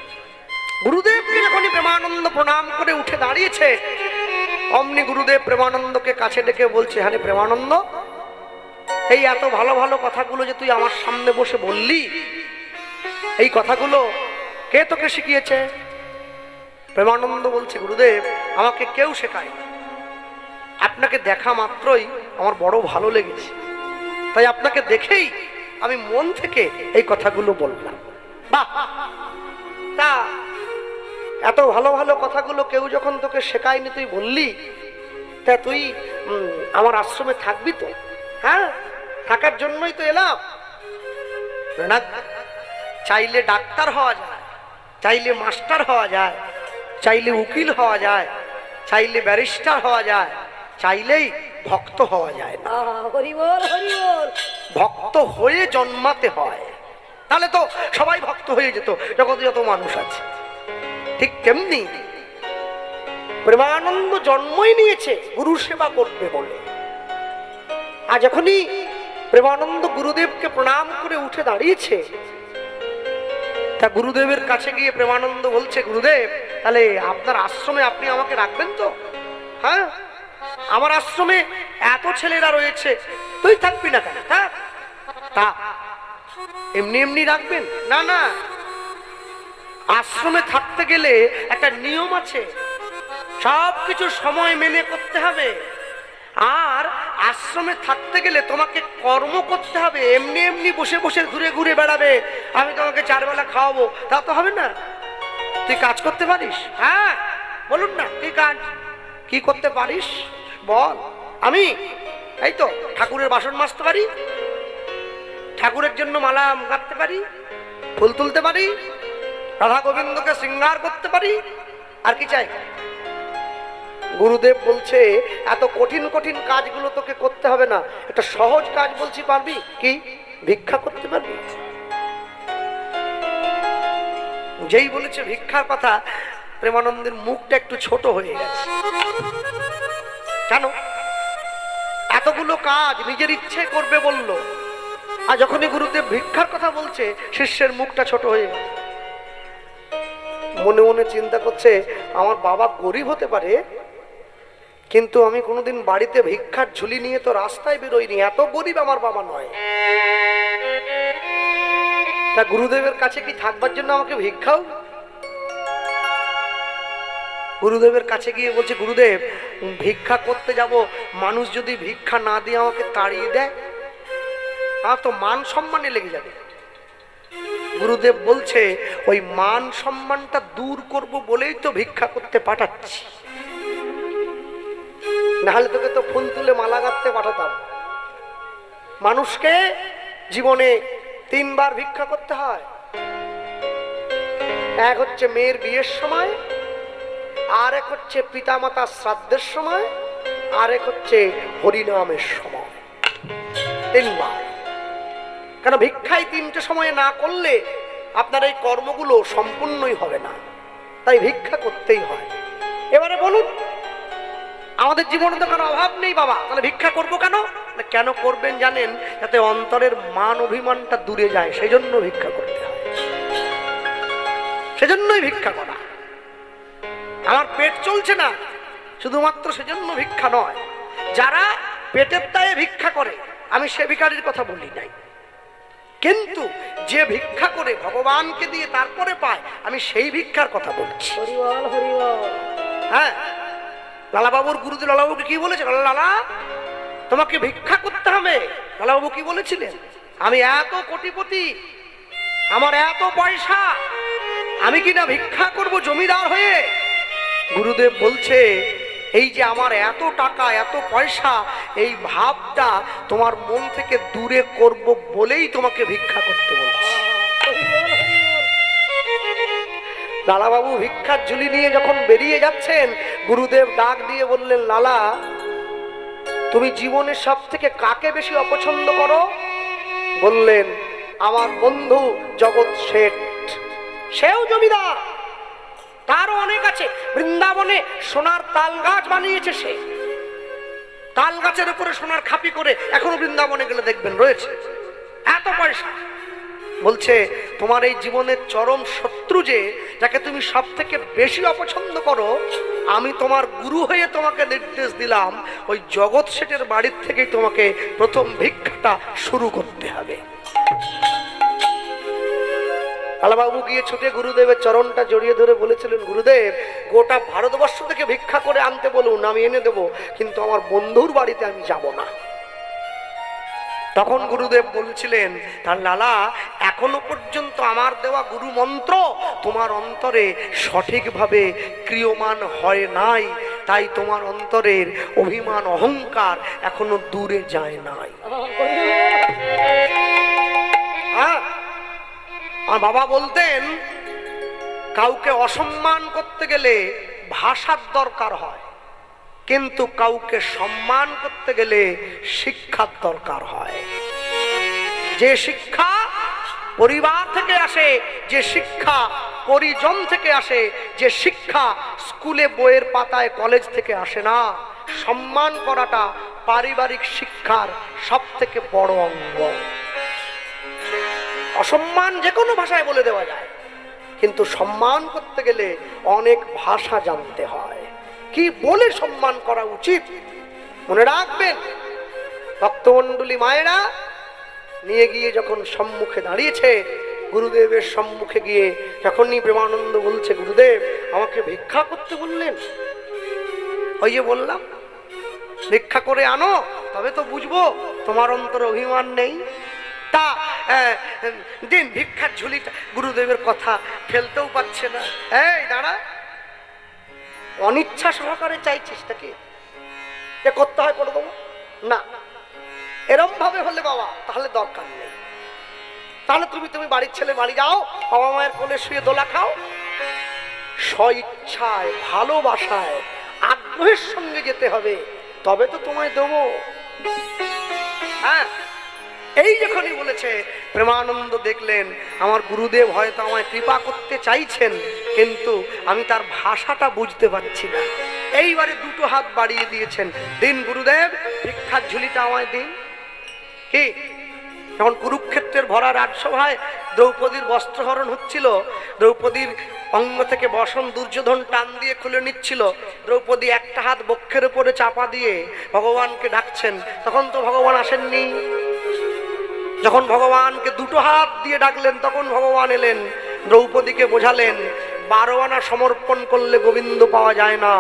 গুরুদেবকে যখনই প্রেমানন্দ প্রণাম করে উঠে দাঁড়িয়েছে, অমনি গুরুদেব প্রেমানন্দকে কাছে ডেকে বলছে, হ্যাঁ প্রেমানন্দ, এই এত ভালো ভালো কথাগুলো যে তুই আমার সামনে বসে বললি, এই কথাগুলো কে তোকে শিখিয়েছে? প্রেমানন্দ বলছে, গুরুদেব আমাকে কেউ শেখায়, আপনাকে দেখা মাত্রই আমার বড় ভালো লেগেছে, তাই আপনাকে দেখেই আমি মন থেকে এই কথাগুলো বললাম। বাহ, তা এত ভালো ভালো কথাগুলো কেউ যখন তোকে শেখায়নি তুই বললি, তা তুই আমার আশ্রমে থাকবি তো? হ্যাঁ, থাকার জন্যই তো এলাম। না, চাইলে ডাক্তার হওয়া যায়, চাইলে মাস্টার হওয়া যায়, চাইলে উকিল হওয়া যায়, চাইলে ব্যারিস্টার হওয়া যায়, চাইলেই ভক্ত হওয়া যায় না। ভক্ত হয়ে জন্মাতে হয়, তাহলে তো সবাই ভক্ত হয়ে যেত, জগতে যত মানুষ আছে। ঠিক তেমনি প্রেমানন্দ জন্মই নিয়েছে গুরু সেবা করবে বলে। আর যখনই প্রেমানন্দ গুরুদেবকে প্রণাম করে উঠে দাঁড়িয়েছে, তা গুরুদেবের কাছে গিয়ে প্রেমানন্দ বলছে, গুরুদেব তাহলে আপনার আশ্রমে আপনি আমাকে রাখবেন তো? হ্যাঁ, আমার আশ্রমে এত ছেলেরা রয়েছে, তুই থাকবি না কেন? হ্যাঁ, তা এমনি এমনি রাখবেন? না না, আশ্রমে থাকতে গেলে একটা নিয়ম আছে, সবকিছু সময় মেনে করতে হবে। আর আশ্রমে থাকতে গেলে তোমাকে কর্ম করতে হবে। এমনি এমনি বসে বসে ঘুরে ঘুরে বেড়াবে, আমি তোমাকে 4 বেলা খাওয়াবো, তা তো হবে না। তুই কাজ করতে পারিস? হ্যাঁ বলুন না, তুই কাজ কি করতে পারিস বল। আমি এই তো ঠাকুরের বাসন মাজতে পারি, ঠাকুরের জন্য মালা গাঁথতে পারি, ফুল তুলতে পারি, রাধা গোবিন্দকে শৃঙ্গার করতে পারি, আর কি চাই? গুরুদেব বলছে, এত কঠিন কঠিন কাজগুলো তোকে করতে হবে না, একটা সহজ কাজ বলছি, পারবি কি? ভিক্ষা করতে পারবি? যেই বলেছে ভিক্ষার কথা, প্রেমানন্দের মুখটা একটু ছোট হয়ে গেছে। কেন? এতগুলো কাজ নিজের ইচ্ছে করবে বলল, আর যখনই গুরুদেব ভিক্ষার কথা বলছে, শিষ্যের মুখটা ছোট হয়ে গেছে। মনে মনে চিন্তা করছে, আমার বাবা গরিব হতে পারে, কিন্তু আমি কোনোদিন বাড়িতে ভিক্ষার ঝুলি নিয়ে তো রাস্তায় বেরোইনি, এত গরিব আমার বাবা নয়। তা গুরুদেবের কাছে কি থাকবার জন্য আমাকে ভিক্ষাও? গুরুদেবের কাছে গিয়ে বলছে, গুরুদেব ভিক্ষা করতে যাব, মানুষ যদি ভিক্ষা না দিয়ে আমাকে তাড়িয়ে দেয়, আর তো মান সম্মানে লেগে যাবে। গুরুদেব বলছে, ওই মান সম্মানটা দূর করব বলেই তো ভিক্ষা করতে পাঠাচ্ছি, নাহলে তোকে তো ফুল তুলে মালা গাঁথতে পাঠাতাম। মানুষকে জীবনে 3 বার ভিক্ষা করতে হয়। এক হচ্ছে মেয়ের বিয়ের সময়, আর এক হচ্ছে পিতামাতার শ্রাদ্ধের সময়, আর এক হচ্ছে হরিনামের সময়। 3 বার। কেন? ভিক্ষায় 3টে সময়ে না করলে আপনার এই কর্মগুলো সম্পূর্ণই হবে না, তাই ভিক্ষা করতেই হয়। এবারে বলুন, আমাদের জীবনে তো কোনো অভাব নেই বাবা, তাহলে ভিক্ষা করবো কেন? কেন করবেন জানেন? যাতে অন্তরের মান অভিমানটা দূরে যায়, সেই জন্য ভিক্ষা করতে হয়। সেজন্যই ভিক্ষা করা। আমার পেট চলছে না শুধুমাত্র সেজন্য ভিক্ষা নয়, যারা পেটের দায়ে ভিক্ষা করে আমি সে ভিখারির কথা বলি নাই, কিন্তু যে ভিক্ষা করে ভগবানকে দিয়ে তারপরে পায় আমি সেই ভিক্ষার কথা বলছি। হরিবল হরিবল। হ্যাঁ, লালাবাবুর গুরুদেব লালাবাবুকে কি বলেছে? লালা তোমাকে ভিক্ষা করতে হবে। লালাবাবু কি বলেছিলেন? আমি এত কোটিপতি, আমার এত পয়সা, আমি কি না ভিক্ষা করব জমিদার হয়ে? গুরুদেব বলছে এই যে আমার এত টাকা এত পয়সা, এই ভাবটা তোমার মন থেকে দূরে করব বলেই তোমাকে ভিক্ষা করতে বলছি। লালাবাবু ভিক্ষার ঝুলি নিয়ে যখন বেরিয়ে যাচ্ছেন, গুরুদেব ডাক দিয়ে বললেন, লালা তুমি জীবনের সব থেকে কাকে বেশি অপছন্দ করো? বললেন, আমার বন্ধু জগৎ শেঠ, সেও জমিদার, তারও অনেক আছে। বৃন্দাবনে সোনার তাল গাছ বানিয়েছে সে, তাল গাছের উপরে সোনার খাপি করে এখনো বৃন্দাবনে গেলে দেখবেন রয়েছে, এত পয়সা। বলছে তোমার এই জীবনের চরম শত্রু যে, যাকে তুমি সব থেকে বেশি অপছন্দ করো, আমি তোমার গুরু হয়ে তোমাকে নির্দেশ দিলাম ওই জগৎ শেঠের বাড়ির থেকেই তোমাকে প্রথম ভিক্ষাটা শুরু করতে হবে। লালাবাবু গিয়ে ছুটে গুরুদেবের চরণটা জড়িয়ে ধরে বলেছিলেন, গুরুদেব গোটা ভারতবর্ষ থেকে ভিক্ষা করে আনতে বলুন, আমি এনে দেবো, কিন্তু আমার বন্ধুর বাড়িতে আমি যাব না। তখন গুরুদেব বলছিলেন, তার লালা এখনো পর্যন্ত আমার দেওয়া গুরু মন্ত্র তোমার অন্তরে সঠিকভাবে ক্রিয়মান হয় নাই, তাই তোমার অন্তরের অভিমান অহংকার এখনো দূরে যায় নাই। হ্যাঁ, আমার বাবা বলতেন কাউকে অসম্মান করতে গেলে ভাষার দরকার হয়, কিন্তু কাউকে সম্মান করতে গেলে শিক্ষার দরকার হয়। যে শিক্ষা পরিবার থেকে আসে, যে শিক্ষা পরিজন থেকে আসে, যে শিক্ষা স্কুলে বইয়ের পাতায় কলেজ থেকে আসে না, সম্মান করাটা পারিবারিক শিক্ষার সব থেকে বড় অঙ্গ। অসম্মান যে কোনো ভাষায় বলে দেওয়া যায়, কিন্তু সম্মান করতে গেলে অনেক ভাষা জানতে হয়, কি বলে সম্মান করা উচিত। মনে রাখবেন, ভক্তমণ্ডলী মায়েরা নিয়ে গিয়ে যখন সম্মুখে দাঁড়িয়েছে, গুরুদেবের সম্মুখে গিয়ে যখনই প্রেমানন্দ বলছে, গুরুদেব আমাকে ভিক্ষা করতে বললেন। ওই যে বললাম ভিক্ষা করে আনো, তবে তো বুঝবো তোমার অন্তরে অভিমান নেই। তা দিন ভিক্ষার ঝুলিটা। গুরুদেবের কথা ফেলতেও পাচ্ছে না। এই দাঁড়া, অনিচ্ছা সহকারে চাইছিস তাকে যে করতে হয় করে দেবো না, এরম ভাবে হলে বাবা তাহলে দরকার নেই। তাহলে তুমি বাড়ির ছেলে বাড়ি যাও, বাবা মায়ের কোলে শুয়ে দোলা খাও। স্বইচ্ছায় ভালোবাসায় আগ্রহের সঙ্গে যেতে হবে, তবে তো তোমায় দেবো। হ্যাঁ, এই যখনই বলেছে প্রেমানন্দ দেখলেন আমার গুরুদেব হয়তো আমায় কৃপা করতে চাইছেন, কিন্তু আমি তার ভাষাটা বুঝতে পারছি না। এইবারে দুটো হাত বাড়িয়ে দিয়েছেন, দিন গুরুদেব ভিক্ষার ঝুলিটা আমায় দিন। কি যখন কুরুক্ষেত্রের ভরা রাজসভায় দ্রৌপদীর বস্ত্রহরণ হচ্ছিল, দ্রৌপদীর অঙ্গ থেকে বসন দুর্যোধন টান দিয়ে খুলে নিচ্ছিল, দ্রৌপদী একটা হাত বক্ষের উপরে চাপা দিয়ে ভগবানকে ডাকছেন, তখন তো ভগবান আসেননি। যখন ভগবানকে দুটো হাত দিয়ে ডাকলেন, তখন ভগবান এলেন, দ্রৌপদীকে বোঝালেন 12 আনা সমর্পণ করলে গোবিন্দ পাওয়া যায় না,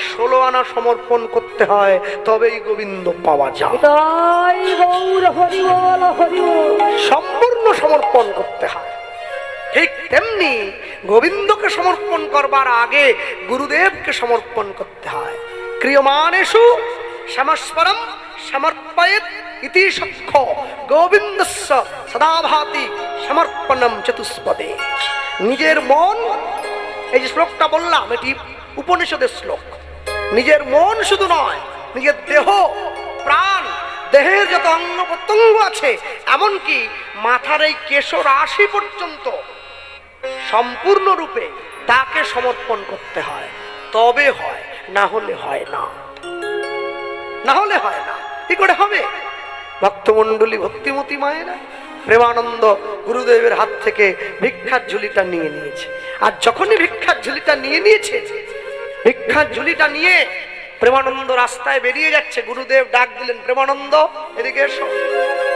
16 আনা সমর্পণ করতে হয়, তবেই গোবিন্দ পাওয়া যায়। সম্পূর্ণ সমর্পণ করতে হয়। ঠিক তেমনি গোবিন্দকে সমর্পণ করবার আগে গুরুদেবকে সমর্পণ করতে হয়। ক্রিয়মানেষু সমস্পরম সমর্পয়েৎ ইতি সখ্য গোবিন্দস্য সদা ভাতি সমর্পণম চতুষ্পদে। নিজের মন, এই যে শ্লোকটা বললাম এটি উপনিষদের শ্লোক, নিজের মন শুধু নয়, নিজের দেহ প্রাণ, দেহের যত অঙ্গ প্রত্যঙ্গ আছে, এমনকি মাথার এই কেশ রাশি পর্যন্ত সম্পূর্ণরূপে তাকে সমর্পণ করতে হয়, তবে হয়, না হলে হয় না, না হলে হয় না। কি করে হবে? ভক্তমণ্ডলী ভক্তিমতী মায়েরা প্রেমানন্দ গুরুদেবের হাত থেকে ভিক্ষার ঝুলিটা নিয়ে নিয়েছে। আর যখনই ভিক্ষার ঝুলিটা নিয়ে নিয়েছে, ভিক্ষার ঝুলিটা নিয়ে প্রেমানন্দ রাস্তায় বেরিয়ে যাচ্ছে। গুরুদেব ডাক দিলেন, প্রেমানন্দ এদিকে এসো।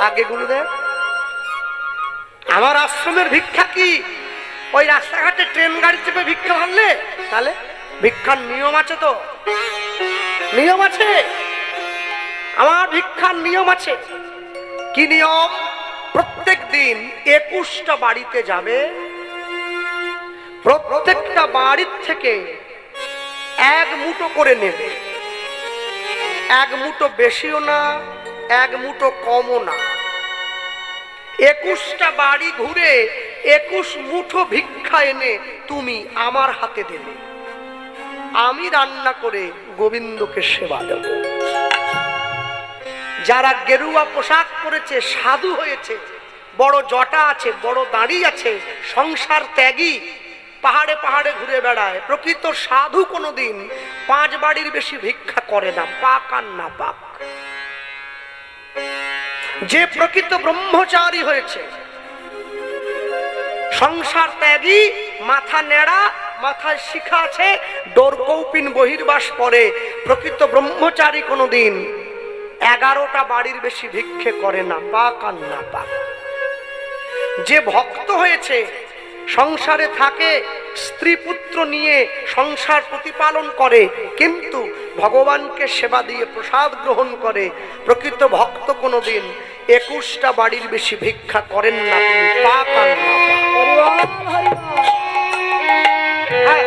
আগে গুরুদেব, আমার আশ্রমের ভিক্ষা কি ওই রাস্তাঘাটে ট্রেন গাড়ি চেপে ভিক্ষা ভাঙলে? তাহলে ভিক্ষার নিয়ম আছে তো, নিয়ম আছে, আমার ভিক্ষার নিয়ম আছে। কি নিয়ম? প্রত্যেক দিন 21টা বাড়িতে যাবে, প্রত্যেকটা বাড়ির থেকে এক মুঠো করে নেবে, এক মুঠো বেশিও না, এক মুঠো কমও না। 21টা বাড়ি ঘুরে 21 মুঠো ভিক্ষা এনে তুমি আমার হাতে দেবে, আমি রান্না করে গোবিন্দকে সেবা দেব। যারা গেরুয়া পোশাক পরেছে, সাধু হয়েছে, বড় জটা আছে, বড় দাড়ি আছে, সংসার ত্যাগী, পাহাড়ে পাহাড়ে ঘুরে বেড়ায়, প্রকৃত সাধু কোনোদিন 5 বাড়ির বেশি ভিক্ষা করে না, পাক আর না পাক। যে প্রকৃত ব্রহ্মচারী হয়েছে, সংসার ত্যাগী, মাথা নেড়া, মাথায় শিখা আছে, ডোরকৌপিন বহির্বাস পরে, প্রকৃত ব্রহ্মচারী কোনোদিন 11টা বাড়ির বেশি ভিক্ষে করে না, পাক আর না পাক। যে ভক্ত হয়েছে, সংসারে থাকে, স্ত্রী পুত্র নিয়ে সংসার প্রতিপালন করে, কিন্তু ভগবানকে সেবা দিয়ে প্রসাদ গ্রহণ করে, প্রকৃত ভক্ত কোনোদিন 21টা বাড়ির বেশি ভিক্ষা করেন না, তিনি পাক আর না পাক। হ্যাঁ,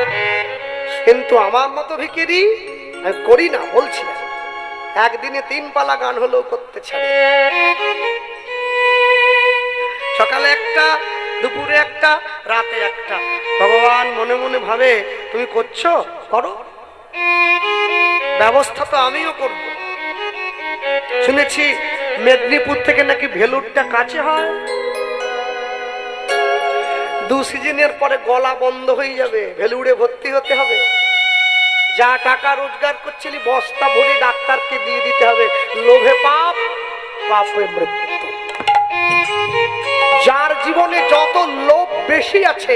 কিন্তু আমার মতো ভিখারি আমি করি না, বলছি না। একদিনে 3 পালা গান হলেও করতে চাই। সকালে একটা, দুপুরে একটা, রাতে একটা। ভগবান মনে মনে ভাবে, তুমি করছো, করো, ব্যবস্থা তো আমিও করব। শুনেছি মেদিনীপুর থেকে নাকি ভেলুরটা কাছে হয়, 2 সিজনের পরে গলা বন্ধ হয়ে যাবে, ভেলুরে ভর্তি হতে হবে। যা টাকা রোজগার করছিলি বস্তা ভরে ডাক্তারকে দিয়ে দিতে হবে। লোভে পাপ, পাপে মৃত্যু। যার জীবনে যত লোভ বেশি আছে,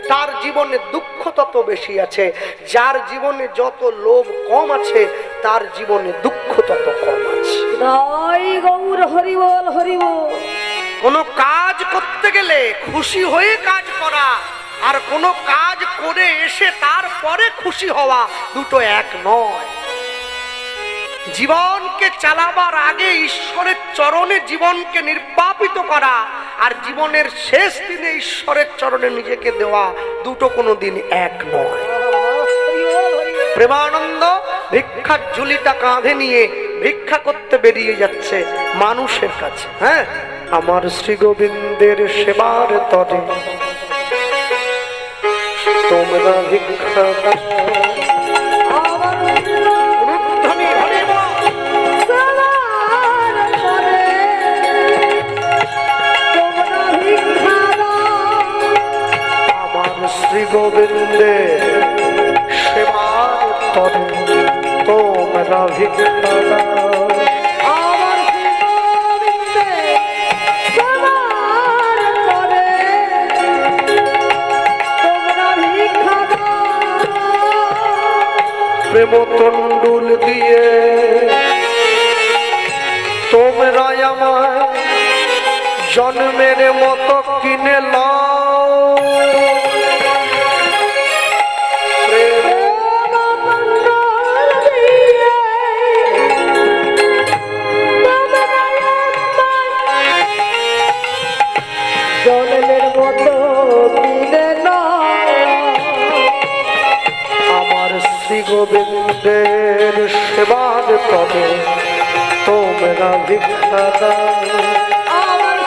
তার জীবনে দুঃখ তত বেশি আছে। যার জীবনে যত লোভ কম আছে, তার জীবনে দুঃখ তত কম আছে। জয় গৌর হরি বল, হরি বল। কোনো কাজ করতে গেলে খুশি হয়ে কাজ করা, আর কোনো কাজ করে এসে তারপরে খুশি হওয়া, দুটো এক নয়। জীবনকে চালাবার আগে ঈশ্বরের চরণে জীবনকে নির্বাপিত করা, আর জীবনের শেষ দিনে ঈশ্বরের চরণে নিজেকে দেওয়া, দুটো কোনোদিন এক নয়। প্রেমানন্দ ভিক্ষার ঝুলিটা কাঁধে নিয়ে ভিক্ষা করতে বেরিয়ে যাচ্ছে মানুষের কাছে। হ্যাঁ, আমার শ্রী গোবিন্দের সেবার তরে তোমরা ভিক্ষা শ্রী গোবিন্দের সেবার তরে তোমরা ভিক্ষা দাও। আমার গোবিন্দের সেবার তরে তোমরা ভিক্ষা দাও। প্রেম তণ্ডুল দিয়ে তোমরা আমায় জন্মের মতো কিনে লাও। জলের মতো দিলে না আমার শ্রী গোবিন্দের সেবার তবে তোমরা ভিক্ষা দাও। আমার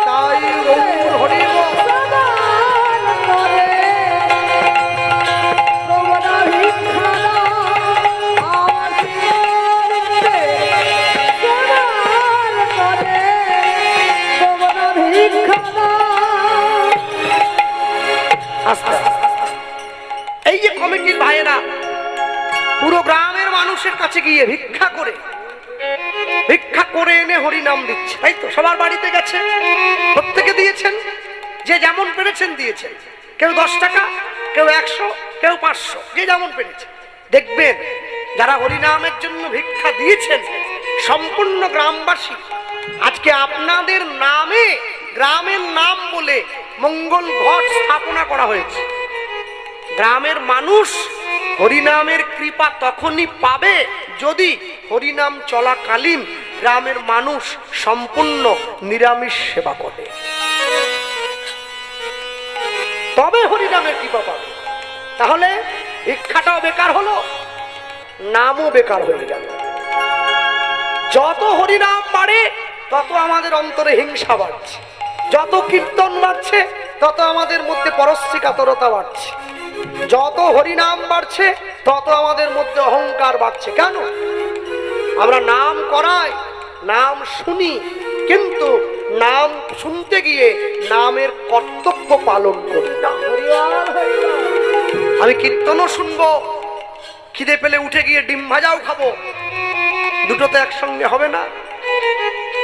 তাই গৌর হরি বল। সেবার তরে তোমরা ভিক্ষা দাও। আমার গোবিন্দের সেবার তরে তোমরা ভিক্ষা দাও। আস্তে আস্তে। এই যে কমিটির ভাইয়েরা পুরো গ্রামের মানুষের কাছে গিয়ে ভিক্ষা করে ভিক্ষা করে এনে হরিনাম দিচ্ছে, তাই তো? সবার বাড়িতে গেছে, প্রত্যেকে দিয়েছেন, যে যেমন পেরেছেন দিয়েছেন। কেউ 10 টাকা, কেউ 100, কেউ 500, যে যেমন পেরেছে। দেখবেন যারা হরিনামের জন্য ভিক্ষা দিয়েছেন সম্পূর্ণ গ্রামবাসী আজকে আপনাদের নামে, গ্রামের নাম বলে মঙ্গল ঘট স্থাপনা করা হয়েছে। গ্রামের মানুষ হরিনামের কৃপা তখনই পাবে যদি হরিনাম চলাকালীন গ্রামের মানুষ সম্পূর্ণ নিরামিষ সেবা করে, তবে হরিনামের কৃপা পাবে। তাহলে ভিক্ষাটাও বেকার হলো, নামও বেকার হয়ে গেল। যত হরিনাম বাড়ে তত আমাদের অন্তরে হিংসা বাড়ছে, যত কীর্তন বাড়ছে তত আমাদের মধ্যে পরশ্রী কাতরতা বাড়ছে, যত হরিনাম বাড়ছে তত আমাদের মধ্যে অহংকার বাড়ছে। কেন? আমরা নাম করাই, নাম শুনি, কিন্তু নাম শুনতে গিয়ে নামের কর্তব্য পালন করি না। আমি কীর্তনও শুনবো, খিদে পেলে উঠে গিয়ে ডিম ভাজাও খাবো, দুটো তো একসঙ্গে হবে না।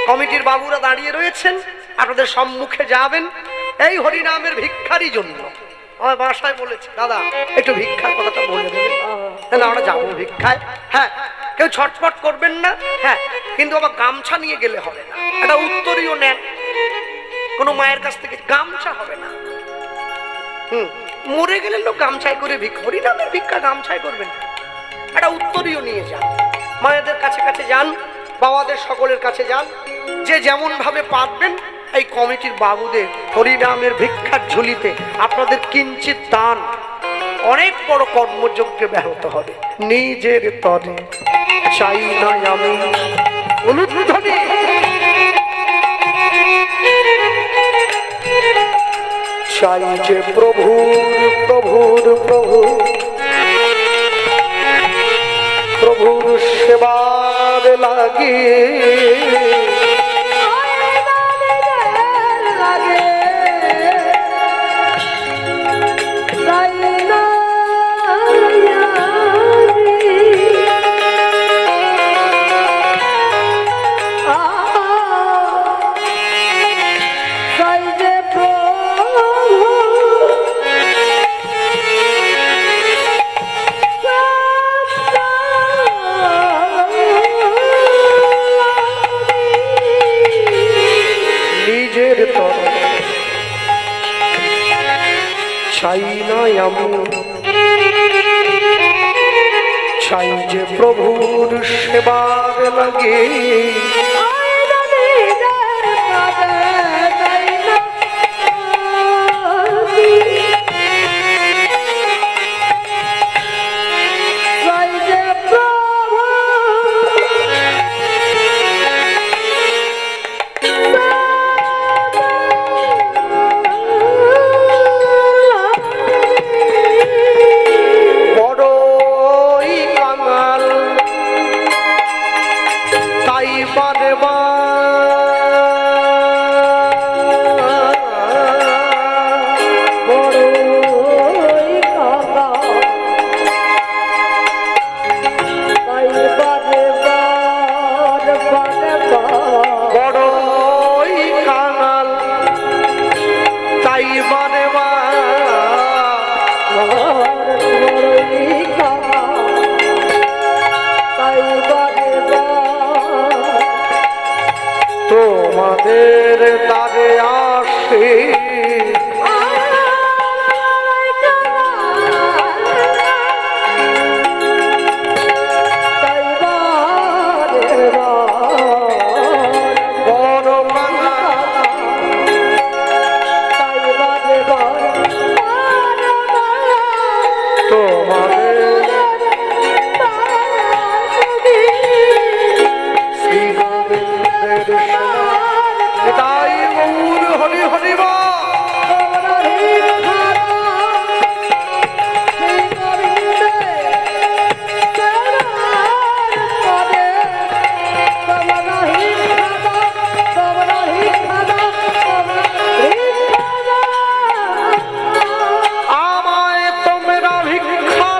কমিটির বাবুরা দাঁড়িয়ে রয়েছেন, আপনাদের সম্মুখে যাবেন এই হরিনামের ভিক্ষারই জন্য। আমার বাসায় বলেছে, দাদা একটু ভিক্ষার কথাটা বলে দেবেন, তাহলে আমরা যাবো ভিক্ষায়। হ্যাঁ, কেউ ছটফট করবেন না, হ্যাঁ, কিন্তু আবার গামছা নিয়ে গেলে হবে না। একটা উত্তরীয় নেন, কোনো মায়ের কাছ থেকে গামছা হবে না। মরে গেলে লোক গামছায় করে ভিক্ষা, হরিনামের ভিক্ষা গামছায় করবেন না, একটা উত্তরীয় নিয়ে যান। মায়েদের কাছে কাছে যান, বাবাদের সকলের কাছে যান, যে যেমন ভাবে পারবেন এই কমিটির বাবুদের হরিনামের ভিক্ষার ঝুলিতে আপনাদের কিঞ্চিত দান অনেক বড় কর্মযজ্ঞে ব্যাহত হবে। নিজের তরে চাই না আমি উলুধ্বনি, চাই যে প্রভুর প্রভুর প্রভু প্রভুর সেবার লাগে, চাই না আমি, চাই যে প্রভুর সেবার লাগে। তোমাদের তারে আসে আমায় তোমরা ভিক্ষা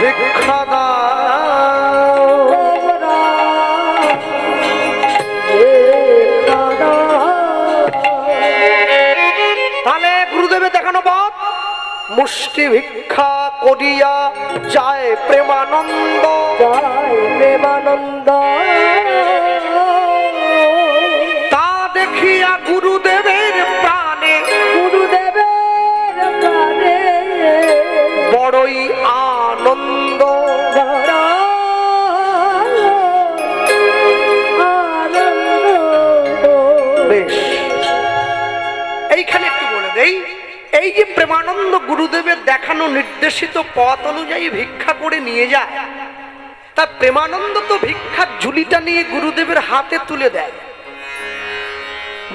ভিক্ষা দাও। তোমরা ভিক্ষা দাও। তাহলে গুরুদেবের দেখানো পথ, মুষ্টি ভিক্ষা করিয়া যায় প্রেমানন্দ। জয় প্রেমানন্দ। তা দেখিয়া গুরুদেবের প্রাণে গুরুদেবের প্রাণে বড়ই আনন্দ। বেশ, এইখানে একটু বলে দেই, এই যে প্রেমানন্দ গুরুদেবের দেখানো নির্দেশিত পথ অনুযায়ী ভিক্ষা করে নিয়ে যায়, তা প্রেমানন্দ তো ভিক্ষার ঝুলিটা নিয়ে গুরুদেবের হাতে তুলে দেয়।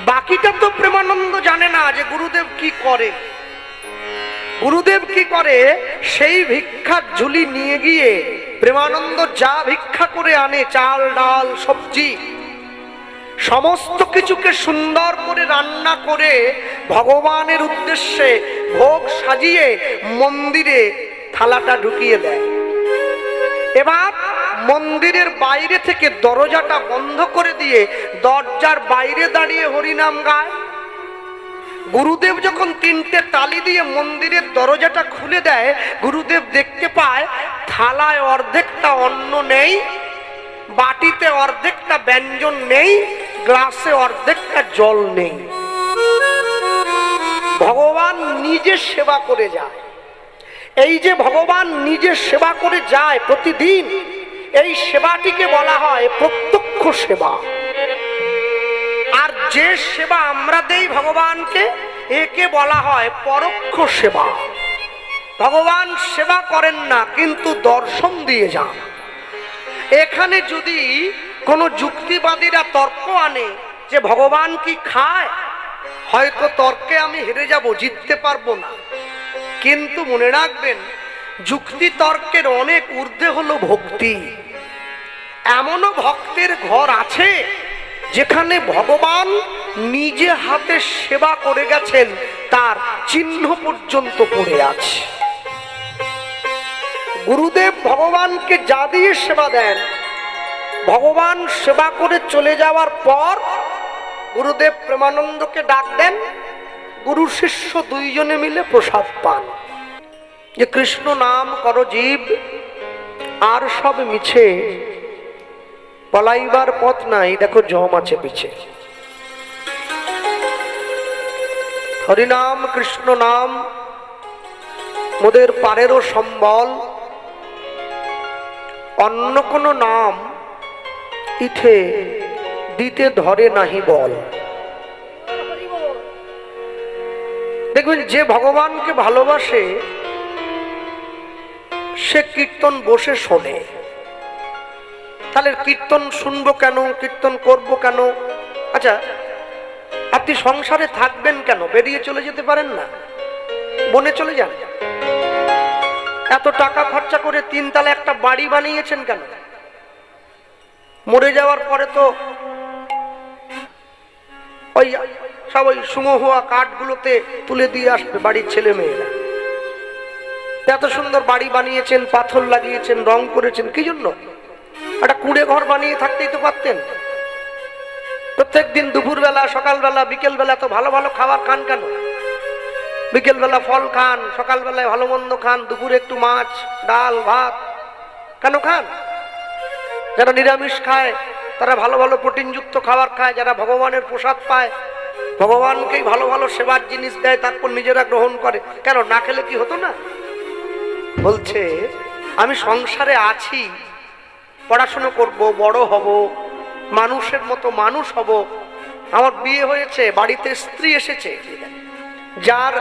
বাকিটা তো প্রেমানন্দ জানে না যে গুরুদেব কি করে। গুরুদেব কি করে, সেই ভিক্ষার ঝুলি নিয়ে গিয়ে প্রেমানন্দ যা ভিক্ষা করে আনে, চাল ডাল সবজি সমস্ত কিছুকে সুন্দর করে রান্না করে ভগবানের উদ্দেশ্যে ভোগ সাজিয়ে মন্দিরে থালাটা ঢুকিয়ে দেয়। এবার মন্দিরের বাইরে থেকে দরজাটা বন্ধ করে দিয়ে দরজার বাইরে দাঁড়িয়ে হরিনাম গায়। গুরুদেব যখন তিনটে তালি দিয়ে মন্দিরের দরজাটা খুলে দেয়, গুরুদেব দেখতে পায় থালায় অর্ধেকটা অন্ন নেই, বাটিতে অর্ধেকটা ব্যঞ্জন নেই, গ্লাসে অর্ধেকটা জল নেই। ভগবান নিজে সেবা করে যায়। এই যে ভগবান নিজে সেবা করে যায় প্রতিদিন, এই সেবাটিকে বলা হয় প্রত্যক্ষ সেবা। আর যে সেবা আমরা দেই ভগবানকে, একে বলা হয় পরোক্ষ সেবা। ভগবান সেবা করেন না, কিন্তু দর্শন দিয়ে যান। এখানে যদি কোনো যুক্তিবাদীরা তর্ক আনে যে ভগবান কি খায়, হয়তো তর্কে আমি হেরে যাব, জিততে পারবো না। কিন্তু মনে রাখবেন, যুক্তি তর্কের অনেক ঊর্ধ্বে হলো ভক্তি। এমনও ভক্তের ঘর আছে যেখানে ভগবান নিজে হাতে সেবা করে গেছেন, তার চিহ্ন পর্যন্ত পড়ে আছে। গুরুদেব ভগবানকে যা দিয়ে সেবা দেন, ভগবান সেবা করে চলে যাওয়ার পর গুরুদেব প্রেমানন্দকে ডাক দেন, গুরু শিষ্য দুইজনে মিলে প্রসাদ পান। যে কৃষ্ণ নাম করো জীব, আর সব মিছে, পলাইবার পথ নাই, দেখো জম আছে পিছে। হরিনাম কৃষ্ণ নাম মোদের পারেরও সম্বল, অন্য কোন নাম ইথে দিতে ধরে নাহি বল। দেখবেন, যে ভগবানকে ভালোবাসে সে কীর্তন বসে শোনে। তাহলে কীর্তন শুনবো কেন, কীর্তন করব কেন? আচ্ছা, আপনি সংসারে থাকবেন কেন? বেরিয়ে চলে যেতে পারেন না? বনে চলে যান। এত টাকা খরচা করে 3 তলা একটা বাড়ি বানিয়েছেন কেন? মরে যাওয়ার পরে তো ওই সব ওই সুমহুয়া কাঠগুলোতে তুলে দিয়ে আসবে বাড়ির ছেলে মেয়েরা। এত সুন্দর বাড়ি বানিয়েছেন, পাথর লাগিয়েছেন, রং করেছেন, কি জন্য? একটা কুঁড়ে ঘর বানিয়ে থাকতেই তো পারতেন। প্রত্যেক দিন দুপুরবেলা, সকালবেলা, বিকেলবেলা তো ভালো ভালো খাবার খান কেন? বিকেলবেলা ফল খান, সকালবেলায় ভালো মন্দ খান, দুপুরে একটু মাছ ডাল ভাত কেন খান? যারা নিরামিষ খায় তারা ভালো ভালো প্রোটিনযুক্ত খাবার খায়, যারা ভগবানের প্রসাদ পায়, ভগবানকেই ভালো ভালো সেবার জিনিস দেয়, তারপর নিজেরা গ্রহণ করে। কেন না খেলে কি হতো না? বলছে, আমি সংসারে আছি, পড়াশুনো করব, বড় হব, মানুষের মতো মানুষ হব, আমার বিয়ে হয়েছে, বাড়িতে স্ত্রী এসেছে, যার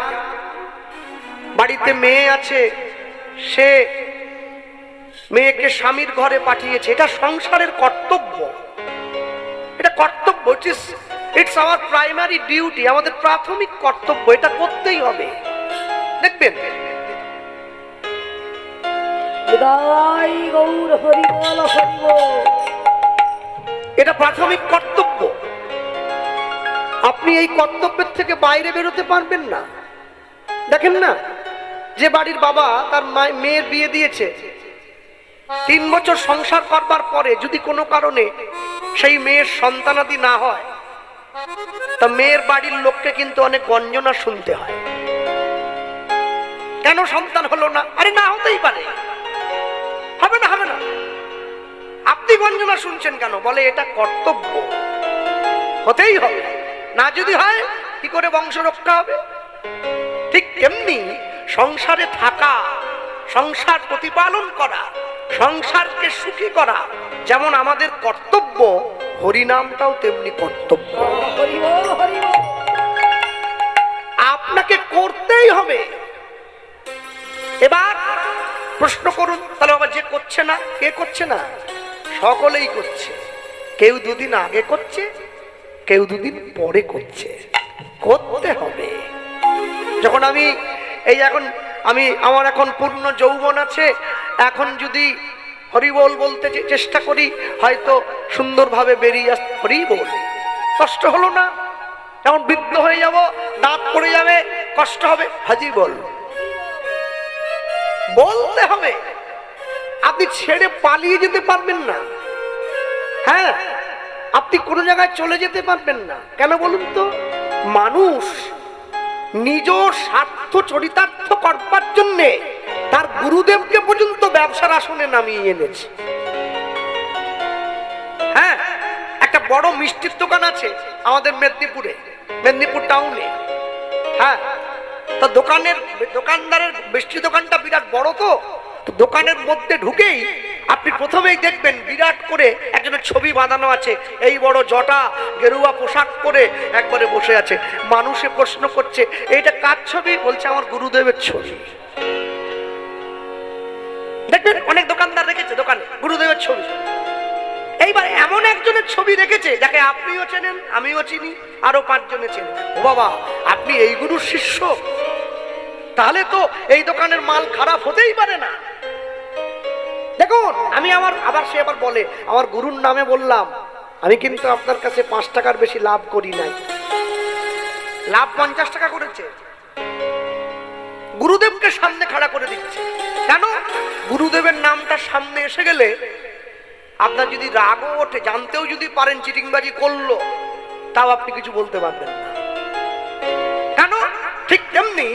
বাড়িতে মেয়ে আছে সে মেয়েকে স্বামীর ঘরে পাঠিয়েছে। এটা সংসারের কর্তব্য, এটা কর্তব্য। ইটস আওয়ার প্রাইমারি ডিউটি, আমাদের প্রাথমিক কর্তব্য, এটা করতেই হবে। দেখবেন, এটা প্রাথমিক কর্তব্য। আপনি এই কর্তব্যের থেকে বাইরে বেরোতে পারবেন না। দেখেন না, যে বাড়ির বাবা তার মেয়ের বিয়ে দিয়েছে, 3 বছর সংসার করবার পরে যদি কোনো কারণে সেই মেয়ের সন্তানাদি না হয়, তা মেয়ের বাড়ির লোককে কিন্তু অনেক গঞ্জনা শুনতে হয়। কেন সন্তান হলো না? আরে না হতেই পারে, হবে না হবে না, আপনি গঞ্জনা শুনছেন কেন? বলে এটা কর্তব্য, হতেই হবে, না যদি হয় কি করে বংশ রক্ষা হবে? ঠিক তেমনি সংসারে থাকা, সংসার প্রতিপালন করা, সংসারকে সুখী করা যেমন আমাদের কর্তব্য, হরিনামটাও তেমনি কর্তব্য। আপনাকে করতেই হবে। এবার প্রশ্ন করুন, তাহলে আবার যে করছে না, কে করছে না? সকলেই করছে। কেউ দুদিন আগে করছে, কেউ দুদিন পরে করছে। করতে হবে। যখন আমি আমার এখন পূর্ণ যৌবন আছে, এখন যদি হরিবোল বলতে চেষ্টা করি, হয়তো সুন্দরভাবে বেরিয়ে আসতে হরিবোল, কষ্ট হলো না। যখন বৃদ্ধ হয়ে যাব, দাঁত পড়ে যাবে, কষ্ট হবে, হাজি বল, বলতে হবে। আপনি ছেড়ে পালিয়ে যেতে পারবেন না। হ্যাঁ, আপনি কোনো জায়গায় চলে যেতে পারবেন না। কেন বলুন তো? মানুষ নিজ স্বার্থ চরিতার্থ করবার জন্যে তার গুরুদেবকে পর্যন্ত ব্যবসার আসনে নামিয়ে এনেছে। হ্যাঁ, একটা বড় মিষ্টির দোকান আছে আমাদের মেদিনীপুর টাউনে। হ্যাঁ, তো দোকানদারের মিষ্টি দোকানটা বিরাট বড়। তো দোকানের মধ্যে ঢুকেই আপনি প্রথমেই দেখবেন বিরাট করে একজনের ছবি বাঁধানো আছে, এই বড় জটা, গেরুয়া পোশাক পরে একবারে বসে আছে। মানুষে প্রশ্ন করছে, এইটা কার ছবি? বলছে আমার গুরুদেবের ছবি। দেখবেন অনেক দোকানদার রেখেছে দোকানে গুরুদেবের ছবি। এইবার এমন একজনের ছবি রেখেছে যাকে আপনিও চেনেন, আমিও চিনি, আরো 5 জনে চেনেন। ও বাবা, আপনি এই গুরুর শিষ্য? তাহলে তো এই দোকানের মাল খারাপ হতেই পারে না। দেখুন, সে আবার বলে আমার গুরুর নামে বললাম, আমি কিন্তু আপনার কাছে 5 টাকার বেশি লাভ করি নাই। লাভ 50 টাকা করেছে। গুরুদেবকে সামনে খাড়া করে দিচ্ছে। কেন? গুরুদেবের নামটা সামনে এসে গেলে আপনার যদি রাগও ওঠে, জানতেও যদি পারেন চিটিংবাজি করলো, তাও আপনি কিছু বলতে পারবেন না। কেন? ঠিক তেমনি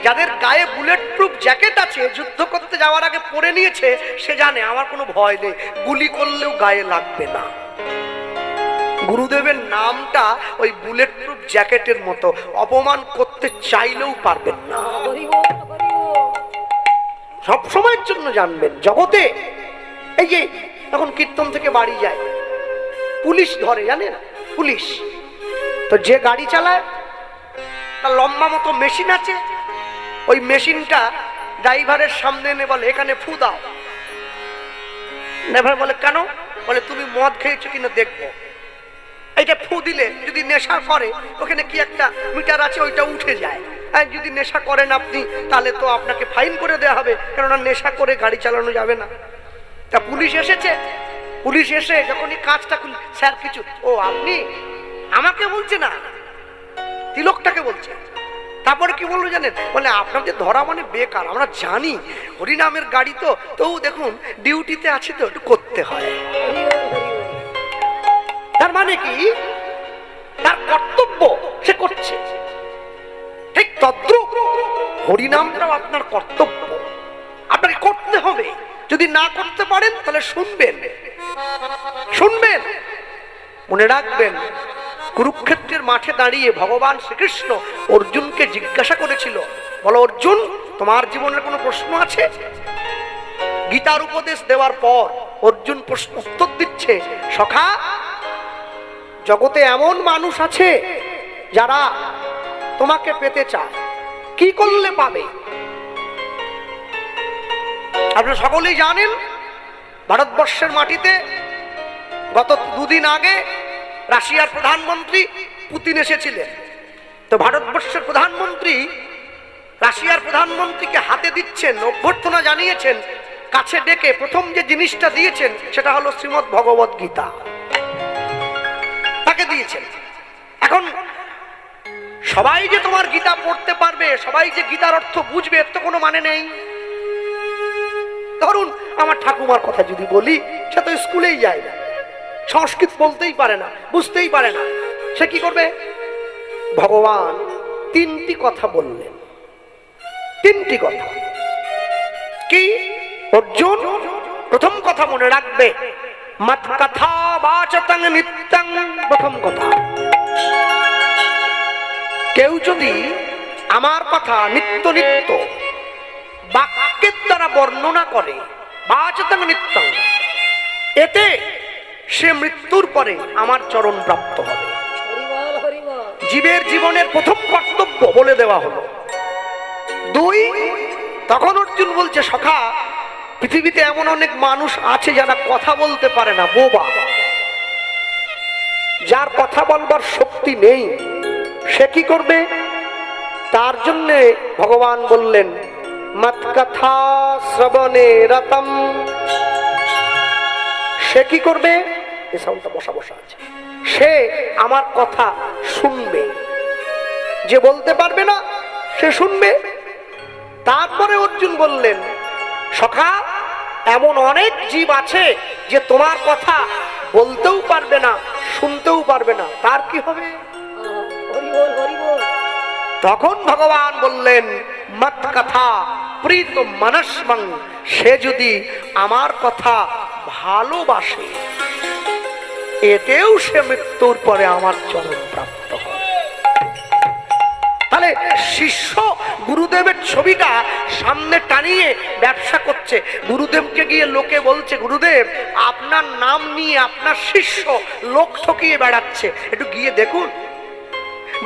যাদের গায়ে বুলেট প্রুফ জ্যাকেট আছে, যুদ্ধ করতে যাওয়ার আগে পরে নিয়েছে, সে জানে আমার কোনো ভয় নেই, গুলি করলেও গায়ে লাগবে না। গুরুদেবের নামটা ওই বুলেট প্রুফ জ্যাকেটের মতো, অপমান করতে চাইলেও পারবেন না। সব সময়ের জন্য জানবেন, জগতে এই যে এখন কীর্তন থেকে বাড়ি যায়, পুলিশ ধরে, জানেন? পুলিশ তো যে গাড়ি চালায় তার লম্বা মতো মেশিন আছে, ওই মেশিনটা ড্রাইভারের সামনে এনে বলে এখানে ফু দাও। ড্রাইভার বলে কেন? বলে তুমি মদ খেয়েছো কিনা দেখবো। এইটা ফু দিলে যদি নেশা করে, ওখানে কি একটা মিটার আছে, ওইটা উঠে যায়। আর যদি নেশা করেন আপনি, তাহলে তো আপনাকে ফাইন করে দেওয়া হবে, কেননা নেশা করে গাড়ি চালানো যাবে না। তা পুলিশ এসেছে, পুলিশ এসে যখনই কাজটা স্যার কিছু, ও আপনি আমাকে বলছে না, তিলকটাকে বলছে। তারপরে কি বললো জানেন? বলে আপনাদের ধরা মানে বেকার, আমরা জানি হরিনামের গাড়ি তো, তবু দেখুন ডিউটিতে আছে তো একটু করতে হয়। তার মানে কি? তার কর্তব্য সে করছে। ঠিক তদ্রূপ হরিনামটাও আপনার কর্তব্য, আপনাকে করতে হবে। যদি না করতে পারেন তাহলে শুনবেন। মনে রাখবেন, কুরুক্ষেত্রের মাঠে দাঁড়িয়ে ভগবান শ্রীকৃষ্ণ অর্জুনকে জিজ্ঞাসা করেছিল, বলো অর্জুন, তোমার জীবনের কোনো প্রশ্ন আছে? গীতার উপদেশ দেওয়ার পর অর্জুন উত্তর দিচ্ছে, সখা, জগতে এমন মানুষ আছে যারা তোমাকে পেতে চায়, কি করলে পাবে? আপনারা সকলেই জানেন, ভারতবর্ষের মাটিতে গত 2 দিন আগে রাশিয়ার প্রধানমন্ত্রী পুতিন এসেছিলেন। তো ভারতবর্ষের প্রধানমন্ত্রী রাশিয়ার প্রধানমন্ত্রীকে হাতে দিচ্ছেন, অভ্যর্থনা জানিয়েছেন, কাছে ডেকে প্রথম যে জিনিসটা দিয়েছেন সেটা হলো শ্রীমদ্ ভগবত গীতা, তাকে দিয়েছেন। এখন সবাই যে তোমার গীতা পড়তে পারবে, সবাই যে গীতার অর্থ বুঝবে, এর তো কোনো মানে নেই। ধরুন আমার ঠাকুমার কথা যদি বলি, সে তো স্কুলেই যায় না, সংস্কৃত বলতেই পারে না, বুঝতেই পারে না, সে কি করবে? ভগবান তিনটি কথা বললেন, তিনটি কথা। কি? অর্জুন, প্রথম কথা মনে রাখবে, মত কথা বাচতং নিত্যং। প্রথম কথা, কেউ যদি আমার কথা নিত্য নিত্য বাক্যের দ্বারা বর্ণনা করে, বাচতং নিত্যং, এতে সে মৃত্যুর পরে আমার চরণ প্রাপ্ত হবে। জীবের জীবনের প্রথম কর্তব্য বলে দেওয়া হলো। দুই, তখন অর্জুন বলছে, সখা, পৃথিবীতে এমন অনেক মানুষ আছে যারা কথা বলতে পারে না, বোবা, যার কথা বলবার শক্তি নেই, সে কি করবে? তার জন্য ভগবান বললেন, মত কথা শ্রবণে রতম। সে কি করবে? এই সাউন্ডটা বসা বসা আছে। সে আমার কথা শুনবে। যে বলতে পারবে না সে শুনবে। তারপরে অর্জুন বললেন, সখা, এমন অনেক জীব আছে যে তোমার কথা বলতেও পারবে না, শুনতেও পারবে না, তার কি হবে? তখন ভগবান বললেন, মত কথা প্রীত মনস্মং। সে যদি আমার কথা ভালোবাসে, এতেও সে মৃত্যুর পরে আমার চরণ প্রাপ্ত হয়। তাহলে শিষ্য গুরুদেবের ছবিটা সামনে টানিয়ে ব্যবসা করছে। গুরুদেবকে গিয়ে লোকে বলছে, গুরুদেব, আপনার নাম নিয়ে আপনার শিষ্য লোক ঠকিয়ে বেড়াচ্ছে, একটু গিয়ে দেখুন।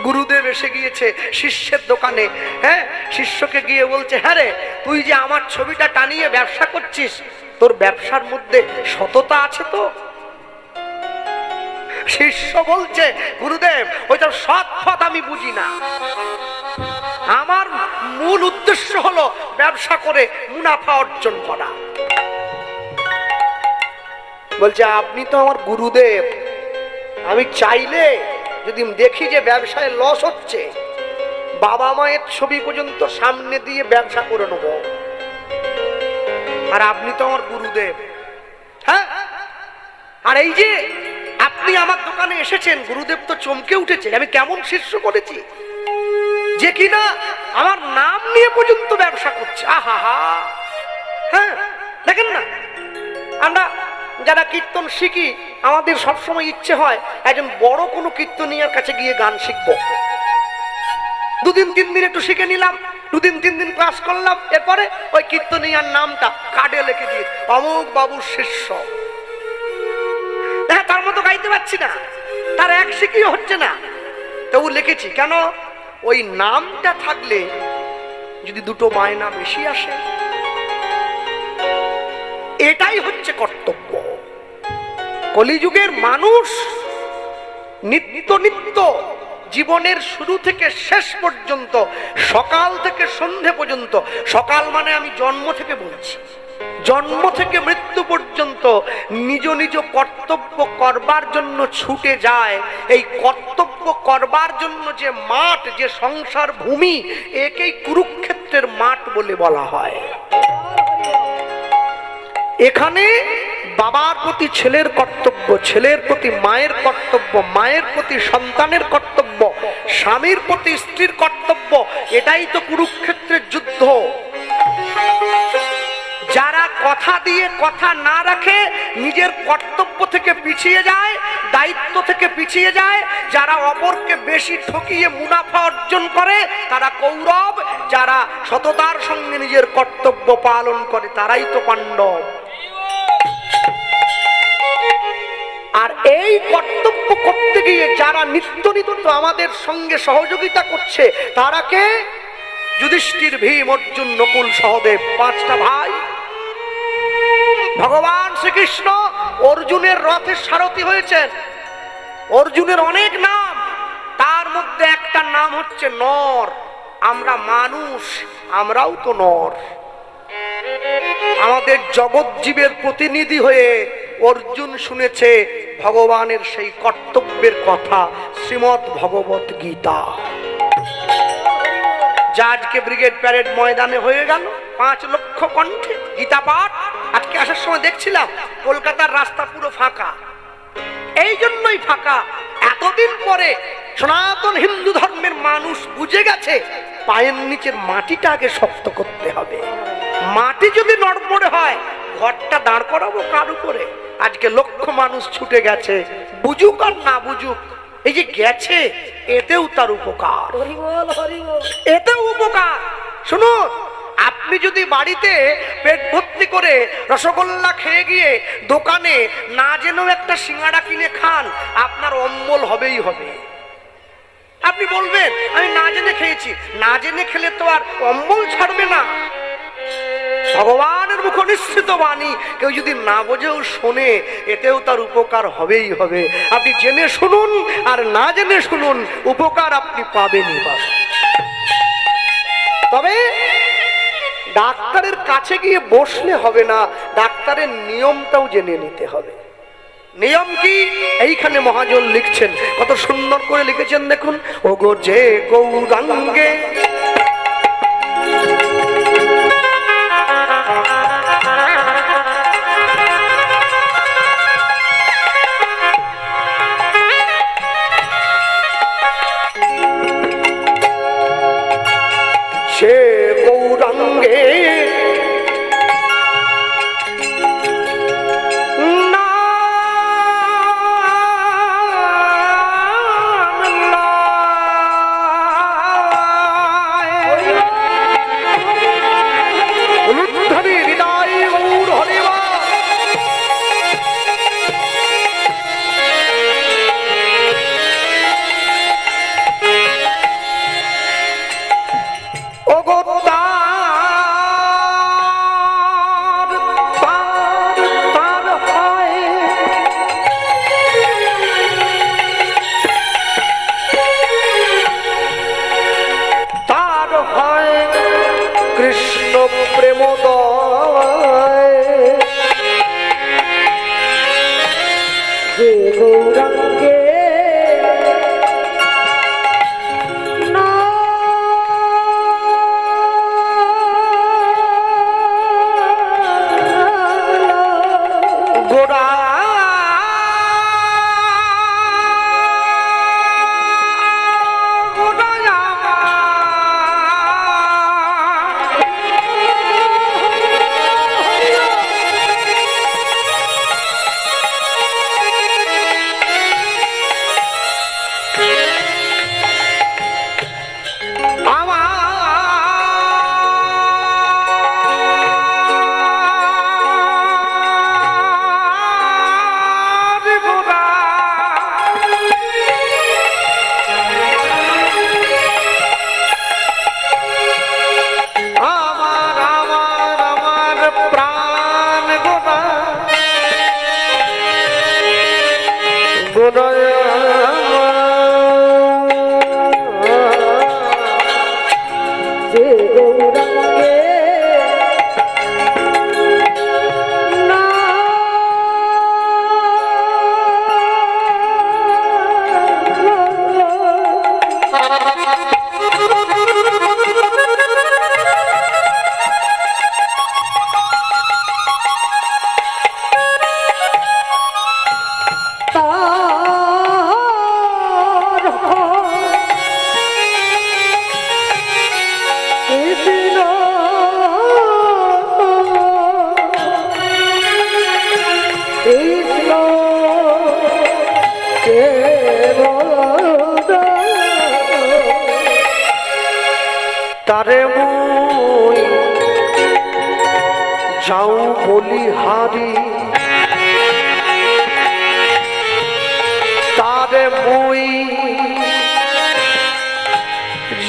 গুরুদেব এসে গিয়েছে শিষ্যের দোকানে। হ্যাঁ, শিষ্যকে গিয়ে বলছে, হ্যাঁ রে, তুই যে আমার ছবিটা টানিয়ে ব্যবসা করছিস, তোর ব্যবসার মধ্যে সততা আছে তো? শিষ্য বলছে, গুরুদেব, ওইটা সৎ পথ আমি বুঝি না, আমার মূল উদ্দেশ্য হলো ব্যবসা করে মুনাফা অর্জন করা। বলছে, আপনি তো আমার গুরুদেব, আমি চাইলে যদি দেখি যে ব্যবসায় লস হচ্ছে, বাবা মায়ের ছবি পর্যন্ত সামনে দিয়ে ব্যবসা করে নেব, আর আপনি তো আমার গুরুদেব। হ্যাঁ, আর এই যে আপনি আমার দোকানে এসেছেন, গুরুদেব তো চমকে উঠেছে, আমি কেমন শিষ্য করেছি যে কিনা আমার নাম নিয়ে পর্যন্ত ব্যবসা করছে। আহা হা। হ্যাঁ, দেখেন না, আমরা যারা কীর্তন শিখি, আমাদের সবসময় ইচ্ছে হয় একজন বড় কোনো কীর্তনিয়ার কাছে গিয়ে গান শিখবো। দুদিন তিন দিন একটু শিখে নিলাম, দুদিন তিন দিন ক্লাস করলাম, এরপরে ওই কীর্তনিয়ার নামটা কার্ডে লিখে দিয়ে, অমুক বাবুর শিষ্য। হ্যাঁ, তার মতো গাইতে পারছি না, তার এক শিখিও হচ্ছে না, তবু লিখেছি। কেন? ওই নামটা থাকলে যদি দুটো বায়না বেশি আসে, এটাই হচ্ছে কর্তব্য। কলিযুগের মানুষ নিত্য নিত্য জীবনের শুরু থেকে শেষ পর্যন্ত, সকাল থেকে সন্ধে পর্যন্ত, সকাল মানে আমি জন্ম থেকে বলছি, জন্ম থেকে মৃত্যু পর্যন্ত নিজ নিজ কর্তব্য করবার জন্য ছুটে যায়। এই কর্তব্য করবার জন্য যে মাঠ, যে সংসার ভূমি, একেই কুরুক্ষেত্রের মাঠ বলে বলা হয়। এখানে বাবার প্রতি ছেলের কর্তব্য, ছেলের প্রতি মায়ের কর্তব্য, মায়ের প্রতি সন্তানের কর্তব্য, স্বামীর প্রতি স্ত্রীর কর্তব্য, এটাই তো কুরুক্ষেত্রের যুদ্ধ। যারা কথা দিয়ে কথা না রাখে, নিজের কর্তব্য থেকে পিছিয়ে যায়, দায়িত্ব থেকে পিছিয়ে যায়, যারা অপরকে বেশি ঠকিয়ে মুনাফা অর্জন করে, তারা কৌরব। যারা সততার সঙ্গে নিজের কর্তব্য পালন করে, তারাই তো পাণ্ডব। আর এই কর্তব্য করতে গিয়ে যারা নিত্য নিত্য আমাদের সঙ্গে সহযোগিতা করছে, তারা কে? যুধিষ্ঠির, ভীম, অর্জুন, নকুল, সহদেব, পাঁচটা ভাই। ভগবান শ্রীকৃষ্ণ অর্জুনের রথের সারথি হয়েছেন। অর্জুনের অনেক নাম, তার মধ্যে একটা নাম হচ্ছে নর। আমরা মানুষ, আমরাও তো নর। আমাদের জগৎ জীবের প্রতিনিধি হয়ে অর্জুন শুনেছে ভগবানের সেই কর্তব্যের কথা, শ্রীমদ্ ভগবত গীতা, যা আজকে ব্রিগেড প্যারেড ময়দানে হয়ে গেল। 5 লক্ষ কণ্ঠে গীতা পাঠ। আজকে আসার সময় দেখছিলাম কলকাতার রাস্তা পুরো ফাঁকা। এই জন্যই ফাঁকা, এতদিন পরে সনাতন হিন্দু ধর্মের মানুষ বুঝে গেছে পায়ের নিচের মাটিটা আগে শক্ত করতে হবে। মাটি যদি নড়বড়ে হয় ঘরটা দাঁড় করাবো কার উপরে? আজকে লক্ষ মানুষ ছুটে গেছে, বুঝুক আর না বুঝুক, এই যে গেছে এতেও তার উপকার, হরি বল হরি বল। এতেও উপকার। শুনুন, আপনি যদি বাড়িতে পেট ভর্তি করে রসগোল্লা খেয়ে গিয়ে দোকানে না জেনেও একটা সিঙ্গাড়া কিনে খান, আপনার অম্বল হবেই হবে। আপনি বলবেন আমি না জেনে খেয়েছি, না জেনে খেলে তো আর অম্বল ছাড়বে না। ভগবানের মুখ নিশ্চিত বাণী, কেউ যদি না বোঝেও শোনে এতেও তার উপকার হবেই হবে। আপনি জেনে শুনুন আর না জেনে শুনুন, উপকার আপনি পাবেনই পাবেন। তবে ডাক্তারের কাছে গিয়ে বসলে হবে না, ডাক্তারের নিয়মটাও জেনে নিতে হবে। নিয়ম কি? এইখানে মহাজন লিখছেন, কত সুন্দর করে লিখেছেন দেখুন। ওগো যে গৌরাঙ্গে সে গৌরাঙ্গে কৃষ্ণ প্রেমোদয় যে গৌরাঙ্গে গোরা যে গৌরাঙ্গে তারে মুই যাও বলি হারি, তারে মুই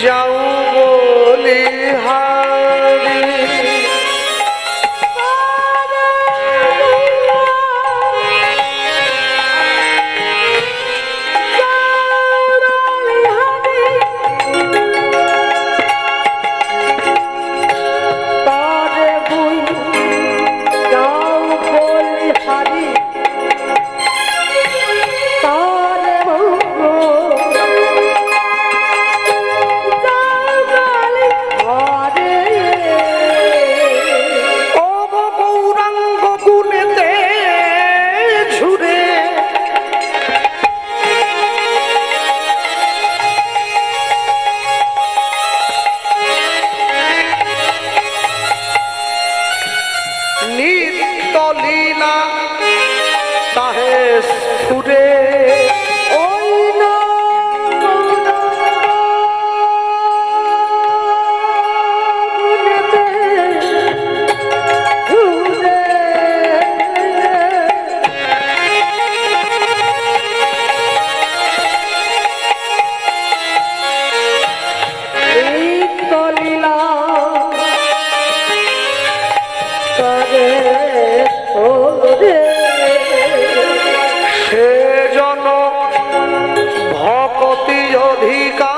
যাও বলি হারি। হরে তলীলা তাহে সুরে ওই না গুনেতে ঘুরে এই তলীলা করে ওরে সে জন ভকতি অধিকার